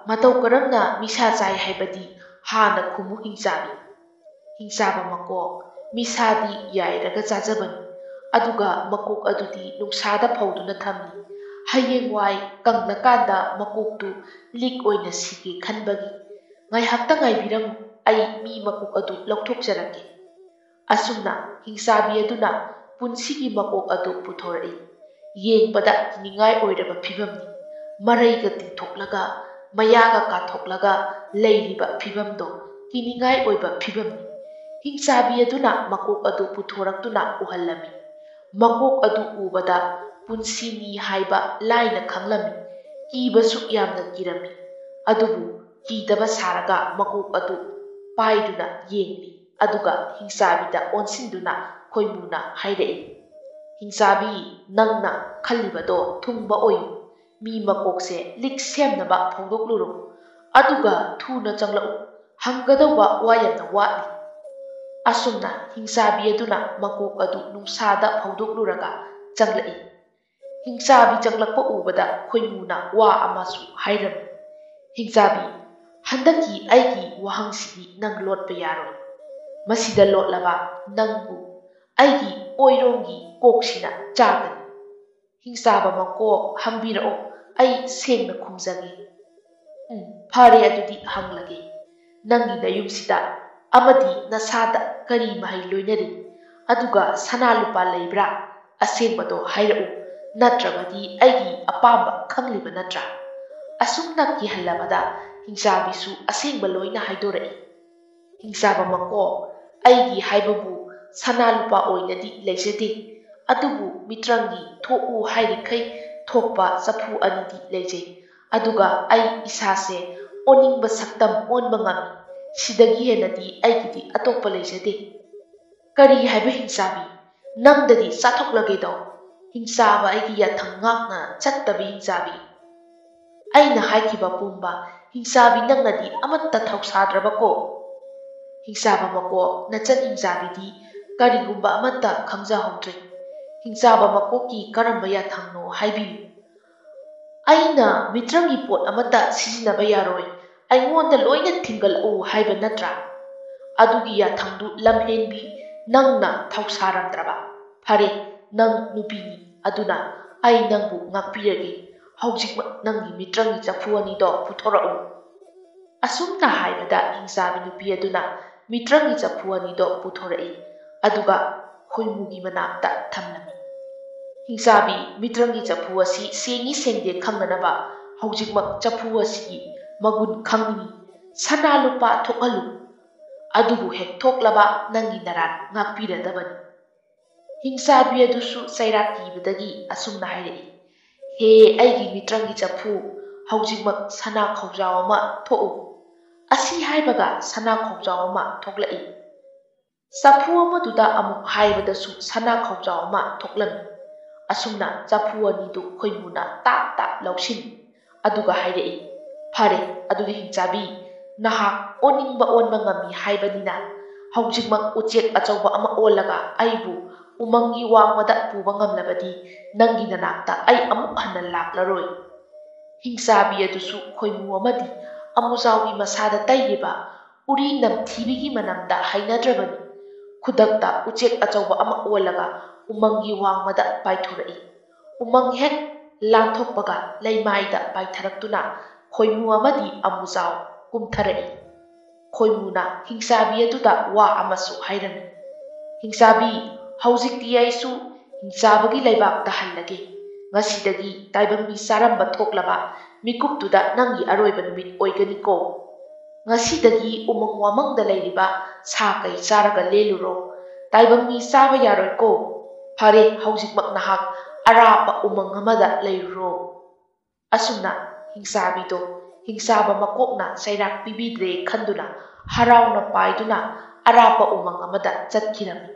ꯃꯇꯧ ꯀꯔꯝꯅ ꯃꯤꯁꯥ ꯆꯥꯏ ꯍꯥꯏꯕꯗꯤ ꯍꯥꯟꯅ ꯈꯨꯝꯃꯨ ꯍꯤꯡꯆꯥꯕ ꯃꯀꯣꯛ ꯃꯤꯁꯥꯗꯤ ꯌꯥꯏꯔꯒ ꯆꯥꯖꯕꯅꯤ ꯑꯗꯨꯒ ꯃꯀꯣꯛ ꯑꯗꯨꯗꯤ ꯅꯨꯡꯁꯥꯗ ꯐꯧꯗꯨꯅ ꯊꯝꯃꯤ ꯍꯌꯦꯡꯋꯥꯏ ꯀꯪꯂꯀꯥꯟꯗ ꯃꯀꯣꯛꯇꯨ ꯂꯤꯛ ꯑꯣꯏꯅ ꯁꯤꯒꯦ ꯈꯟꯕꯒꯤ ꯉꯥꯏꯍꯥꯛꯇ ꯉꯥꯏꯕꯤꯔꯝꯃꯨ ꯑꯩ ꯃꯤ ꯃꯀꯣꯛ ꯑꯗꯨ ꯂꯧꯊꯣꯛꯆꯔꯛꯀꯦ ꯑꯁꯨꯝꯅ ꯍꯤꯡꯆꯥꯕꯤ ꯑꯗꯨꯅ ꯄꯨꯟꯁꯤꯒꯤ ꯃꯀꯣꯛ ꯑꯗꯨ ꯄꯨꯊꯣꯔꯛꯏ ꯌꯦꯡꯕꯗ ꯀꯤꯅꯤꯡꯉꯥꯏ ꯑꯣꯏꯔꯕ ꯐꯤꯕꯝꯅꯤ ꯃꯔꯩꯒ ꯇꯤꯡꯊꯣꯛꯂꯒ ꯃꯌꯥꯒ ꯀꯥꯊꯣꯛꯂꯒ ꯂꯩꯔꯤꯕ ꯐꯤꯕꯝꯗꯣ ꯀꯤꯅꯤꯡꯉꯥꯏ ꯑꯣꯏꯕ ꯐꯤꯕꯝꯅꯤ ꯍꯤꯡꯆꯥꯕꯤ ꯑꯗꯨꯅ ꯃꯀꯣꯛ ꯑꯗꯨ ꯄꯨꯊꯣꯔꯛꯇꯨꯅ ꯎꯍꯜꯂꯝꯃꯤ ꯃꯀꯣꯛ ꯑꯗꯨ ꯎꯕꯗ ꯄꯨꯟꯁꯤꯅꯤ ꯍꯥꯏꯕ ꯂꯥꯏꯅ ꯈꯪꯂꯝꯃꯤ ꯀꯤꯕꯁꯨ ꯌꯥꯝꯅ ꯀꯤꯔꯝꯃꯤ ꯑꯗꯨꯕꯨ ꯀꯤꯗꯕ ꯁꯥꯔꯒ ꯃꯀꯣꯛ ꯑꯗꯨ ꯄꯥꯏꯗꯨꯅ ꯌꯦꯡꯂꯤ ꯑꯗꯨꯒ ꯍꯤꯡꯆꯥꯕꯤꯗ ꯑꯣꯟꯁꯤꯟꯗꯨꯅ ꯈꯣꯏꯃꯨꯅ ꯍꯥꯏꯔꯛꯏ ꯍꯤꯡꯆꯥꯕꯤ ꯅꯪꯅ ꯈꯜꯂꯤꯕꯗꯣ ꯊꯨꯡꯕ ꯑꯣꯏꯌꯨ ꯃꯤ ꯃꯀꯣꯛꯁꯦ ꯂꯤꯛ ꯁꯦꯝꯅꯕ ꯐꯧꯗꯣꯛꯂꯨꯔꯣ ꯑꯗꯨꯒ ꯊꯨꯅ ꯆꯪꯂꯛꯎ ꯍꯪꯒꯗꯧꯕ ꯋꯥ ꯌꯥꯝꯅ ꯋꯥꯠꯂꯤ ꯑꯁꯨꯝꯅ ꯍꯤꯡꯆꯥꯕꯤ ꯑꯗꯨꯅ ꯃꯀꯣꯛ ꯑꯗꯨ ꯅꯨꯡꯁꯥꯗ ꯐꯧꯗꯣꯛꯂꯨꯔꯒ ꯆꯪꯂꯛꯏ ꯍꯤꯡꯆꯥꯕꯤ ꯆꯪꯂꯛꯄ ꯎꯕꯗ ꯈꯣꯏꯃꯨꯅ ꯋꯥ ꯑꯃꯁꯨ ꯍꯥꯏꯔꯝꯃꯤ ꯍꯤꯡꯆꯥꯕꯤ ꯍꯟꯗꯛꯀꯤ ꯑꯩꯒꯤ ꯋꯥꯍꯪꯁꯤꯗꯤ ꯅꯪ ꯂꯣꯠꯄ ꯌꯥꯔꯣꯏ ꯃꯁꯤꯗ ꯂꯣꯠꯂꯕ ꯅꯪꯕꯨ ꯑꯩꯒꯤ ꯑꯣꯏꯔꯣꯝꯒꯤ ꯀꯣꯛꯁꯤꯅ ꯆꯥꯒꯅꯤ ꯍꯤꯡꯆꯥꯕ ꯃꯀꯣꯛ ꯍꯪꯕꯤꯔꯛꯑꯣ ꯑꯩ ꯁꯦꯡꯅ ꯈꯨꯝꯖꯒꯦ ꯐꯔꯦ ꯑꯗꯨꯗꯤ ꯍꯪꯂꯒꯦ ꯅꯪꯒꯤ ꯅꯌꯨꯝꯁꯤꯗ ꯑꯃꯗꯤ ꯅꯁꯥꯗ ꯀꯔꯤ ꯃꯍꯩ ꯂꯣꯏꯅꯔꯤ ꯑꯗꯨꯒ ꯁꯅꯥ ꯂꯨꯄꯥ ꯂꯩꯕ꯭ꯔꯥ ꯑꯁꯦꯡꯕꯗꯣ ꯍꯥꯏꯔꯛꯎ ꯅꯠꯇ꯭ꯔꯕꯗꯤ ꯑꯩꯒꯤ ꯑꯄꯥꯝꯕ ꯈꯪꯂꯤꯕ ꯅꯠꯇ꯭ꯔꯥ ꯑꯁꯨꯝꯅ ꯀꯤꯍꯜꯂꯕꯗ ꯍꯤꯡꯆꯥꯕꯤꯁꯨ ꯑꯁꯦꯡꯕ ꯂꯣꯏꯅ ꯍꯥꯏꯗꯣꯔꯛꯏ ꯍꯤꯡꯆꯥꯕ ꯃꯀꯣꯛ ꯑꯩꯒꯤ ꯍꯥꯏꯕꯕꯨ ꯁꯅꯥ ꯂꯨꯄꯥ ꯑꯣꯏꯅꯗꯤ ꯂꯩꯖꯗꯦ ꯑꯗꯨꯕꯨ ꯃꯤꯇ꯭ꯔꯪꯒꯤ ꯊꯣꯛꯎ ꯍꯥꯏꯔꯤꯈꯩ ꯊꯣꯛꯄ ꯆꯐꯨ ꯑꯅꯤꯗꯤ ꯂꯩꯖꯩ ꯑꯗꯨꯒ ꯑꯩ ꯏꯁꯥꯁꯦ ꯑꯣꯟꯅꯤꯡꯕ ꯁꯛꯇꯝ ꯑꯣꯟꯕ ꯉꯝꯃꯤ ꯁꯤꯗꯒꯤ ꯍꯦꯟꯅꯗꯤ ꯑꯩꯒꯤꯗꯤ ꯑꯇꯣꯞꯄ ꯂꯩꯖꯗꯦ ꯀꯔꯤ ꯍꯥꯏꯕ ꯍꯤꯡꯆꯥꯕꯤ ꯅꯪꯗꯗꯤ ꯆꯥꯊꯣꯛꯂꯒꯦꯗꯣ ꯍꯤꯡꯆꯥꯕ ꯑꯩꯒꯤ ꯌꯥꯊꯪ ꯉꯥꯛꯅ ꯆꯠꯇꯕꯤ ꯍꯤꯡꯆꯥꯕꯤ ꯑꯩꯅ ꯍꯥꯏꯈꯤꯕ ꯄꯨꯝꯕ ꯍꯤꯡꯆꯥꯕꯤ ꯅꯪꯅꯗꯤ ꯑꯃꯠꯇ ꯊꯧꯁꯥꯗ꯭ꯔꯕꯀꯣ ꯍꯤꯡꯆꯥꯕ ꯃꯀꯣꯛ ꯅꯆꯟ ꯍꯤꯡꯆꯥꯕꯤꯗꯤ ꯀꯔꯤꯒꯨꯝꯕ ꯑꯃꯠꯇ ꯈꯪꯖꯍꯧꯗ꯭ꯔꯦ ꯍꯤꯡꯆꯥꯕ ꯃꯀꯣꯛꯀꯤ ꯀꯔꯝꯕ ꯌꯥꯊꯪꯅꯣ ꯍꯥꯏꯕꯤꯌꯨ ꯑꯩꯅ ꯃꯤꯇ꯭ꯔꯪꯒꯤ ꯄꯣꯠ ꯑꯃꯠꯇ ꯁꯤꯖꯤꯟꯅꯕ ꯌꯥꯔꯣꯏ ꯑꯩꯉꯣꯟꯗ ꯂꯣꯏꯅ ꯊꯤꯡꯒꯠꯂꯛꯎ ꯍꯥꯏꯕ ꯅꯠꯇ꯭ꯔꯥ ꯑꯗꯨꯒꯤ ꯌꯥꯊꯪꯗꯨ ꯂꯝꯍꯦꯟꯕꯤ ꯅꯪꯅ ꯊꯧꯁꯥꯔꯝꯗ꯭ꯔꯕ? ꯐꯔꯦ, ꯅꯪ ꯅꯨꯄꯤꯅꯤ, ꯑꯗꯨꯅ ꯑꯩ ꯅꯪꯕꯨ ꯉꯥꯛꯄꯤꯔꯒꯦ꯫ ꯍꯧꯖꯤꯛꯃꯛ ꯅꯪꯒꯤ ꯃꯤꯇ꯭ꯔꯪꯒꯤ ꯆꯐꯨ ꯑꯅꯤꯗꯣ ꯄꯨꯊꯣꯔꯛꯎ꯫ ꯑꯁꯨꯝꯅ ꯍꯥꯏꯕꯗ ꯍꯤꯡꯆꯥꯕꯤ ꯅꯨꯄꯤ ꯑꯗꯨꯅ ꯃꯤꯇ꯭ꯔꯪꯒꯤ ꯆꯐꯨ ꯑꯅꯤꯗꯣ ꯄꯨꯊꯣꯔꯛꯏ, ꯑꯗꯨꯒ ꯈꯣꯏꯃꯨꯒꯤ ꯃꯅꯥꯛꯇ ꯊꯝꯂꯝꯃꯤ꯫ ꯍꯤꯡꯆꯥꯕꯤ, ꯃꯤꯇ꯭ꯔꯪꯒꯤ ꯆꯐꯨ ꯑꯁꯤ ꯁꯦꯡꯉꯤ ꯁꯦꯡꯗꯦ ꯈꯪꯅꯅꯕ ꯍꯧꯖꯤꯛꯃꯛ ꯆꯐꯨ ꯑꯁꯤꯒꯤ ꯃꯒꯨꯟ ꯈꯪꯅꯤꯡꯏ, ꯁꯅꯥ ꯂꯨꯄꯥ ꯊꯣꯛꯍꯜꯂꯨ꯫ ꯑꯗꯨꯕꯨ ꯍꯦꯛ ꯊꯣꯛꯂꯕ ꯅꯪꯒꯤ ꯅꯔꯥꯜ ꯉꯥꯛꯄꯤꯔꯗꯕꯅꯤ꯫ ꯍꯤꯡꯆꯥꯕꯤ ꯑꯗꯨꯁꯨ ꯆꯩꯔꯥꯛ ꯀꯤꯕꯗꯒꯤ ꯑꯁꯨꯝꯅ ꯍꯥꯏꯔꯛꯏ, ꯍꯦ ꯑꯩꯒꯤ ꯃꯤꯇ꯭ꯔꯪꯒꯤ ꯆꯐꯨ, ꯍꯧꯖꯤꯛꯃꯛ ꯁꯅꯥ ꯈꯧꯖꯥꯎ ꯑꯃ ꯊꯣꯛꯎ꯫ ꯑꯁꯤ ꯍꯥꯏꯕꯒ ꯁꯅꯥ ꯈꯧꯖꯥꯎ ꯑꯃ ꯊꯣꯛꯂꯛꯏ꯫ ꯆꯐꯨ ꯑꯃꯗꯨꯗ ꯑꯃꯨꯛ ꯍꯥꯏꯕꯗꯁꯨ ꯁꯅꯥ ꯈꯧꯖꯥꯎ ꯑꯃ ꯊꯣꯛꯂꯝꯃꯤ꯫ ꯑꯁꯨꯝꯅ ꯆꯐꯨ ꯑꯅꯤꯗꯨ ꯈꯣꯏꯃꯨꯅ ꯇꯥꯞ ꯇꯥꯞ ꯂꯧꯁꯤꯜꯂꯤ, ꯑꯗꯨꯒ ꯍꯥꯏꯔꯛꯏ, ꯐꯔꯦ, ꯑꯗꯨꯗꯤ ꯍꯤꯡꯆꯥꯕꯤ, ꯅꯍꯥꯛ ꯑꯣꯟꯅꯤꯡꯕ ꯑꯣꯟꯕ ꯉꯝꯃꯤ ꯍꯥꯏꯕꯅꯤꯅ ꯍꯧꯖꯤꯛꯃꯛ ꯎꯆꯦꯛ ꯑꯆꯧꯕ ꯑꯃ ꯑꯣꯜꯂꯒ ꯑꯩꯕꯨ ꯎꯃꯪꯒꯤ ꯋꯥꯡꯃꯗ ꯄꯨꯕ ꯉꯝꯂꯕꯗꯤ ꯅꯪꯒꯤ ꯅꯅꯥꯛꯇ ꯑꯩ ꯑꯃꯨꯛ ꯍꯟꯅ ꯂꯥꯛꯂꯔꯣꯏ꯫ ꯍꯤꯡꯆꯥꯕꯤ ꯑꯗꯨꯁꯨ ꯈꯣꯏꯃꯨ ꯑꯃꯗꯤ ꯑꯃꯨꯖꯥꯎꯒꯤ ꯃꯁꯥꯗ ꯇꯩꯔꯤꯕ ꯎꯔꯤ ꯅꯝꯊꯤꯕꯤꯒꯤ ꯃꯅꯝꯗ ꯍꯩꯅꯗ꯭ꯔꯕꯅꯤ꯫ ꯈꯨꯗꯛꯇ ꯎꯆꯦꯛ ꯑꯆꯧꯕ ꯑꯃ ꯑꯣꯜꯂꯒ ꯎꯃꯪꯒꯤ ꯋꯥꯡꯃꯗ ꯄꯥꯏꯊꯣꯔꯛꯏ꯫ ꯎꯃꯪ ꯍꯦꯛ ꯂꯥꯟꯊꯣꯛꯄꯒ ꯂꯩꯃꯥꯏꯗ ꯄꯥꯏꯊꯔꯛꯇꯨꯅ ꯈꯣꯏꯃꯨ ꯑꯃꯗꯤ ꯑꯃꯨꯖꯥꯎ ꯀꯨꯝꯊꯔꯛꯏ꯫ ꯈꯣꯏꯃꯨꯅ ꯍꯤꯡꯆꯥꯕꯤ ꯑꯗꯨꯗ ꯋꯥ ꯑꯃꯁꯨ ꯍꯥꯏꯔꯝꯃꯤ, ꯍꯤꯡꯆꯥꯕꯤ, ꯍꯧꯖꯤꯛꯇꯤ ꯑꯩꯁꯨ ꯍꯤꯡꯆꯥꯕꯒꯤ ꯂꯩꯕꯥꯛꯇ ꯍꯜꯂꯒꯦ꯫ ꯉꯁꯤꯗꯒꯤ ꯇꯥꯏꯕꯪ ꯃꯤ ꯆꯥꯔꯝꯕ ꯊꯣꯛꯂꯕ ꯃꯤꯀꯨꯞꯇꯨꯗ ꯅꯪꯒꯤ ꯑꯔꯣꯏꯕ ꯅꯨꯃꯤꯠ ꯑꯣꯏꯒꯅꯤꯀꯣ꯫ ꯉꯁꯤꯗꯒꯤ ꯎꯃꯪ ꯋꯥꯃꯪꯗ ꯂꯩꯔꯤꯕ ꯁꯥ ꯀꯩ ꯆꯥꯔꯒ ꯂꯦꯜꯂꯨꯔꯣ, ꯇꯥꯏꯕꯪ ꯃꯤ ꯆꯥꯕ ꯌꯥꯔꯣꯏꯀꯣ꯫ ꯐꯔꯦ, ꯍꯧꯖꯤꯛꯃꯛ ꯅꯍꯥꯛ ꯑꯔꯥꯞꯄ ꯎꯃꯪ ꯑꯃꯗ ꯂꯩꯔꯨꯔꯣ꯫ ꯑꯁꯨꯝꯅ ꯍꯤꯡꯆꯥꯕꯤꯗꯣ ꯍꯤꯡꯆꯥꯕ ꯃꯀꯣꯛꯅ ꯆꯩꯔꯥꯛ ꯄꯤꯕꯤꯗ꯭ꯔꯦ ꯈꯟꯗꯨꯅ ꯍꯔꯥꯎꯅ ꯄꯥꯏꯗꯨꯅ ꯑꯔꯥꯞꯄ ꯎꯃꯪ ꯑꯃꯗ ꯆꯠꯈꯤꯔꯝꯃꯤ꯫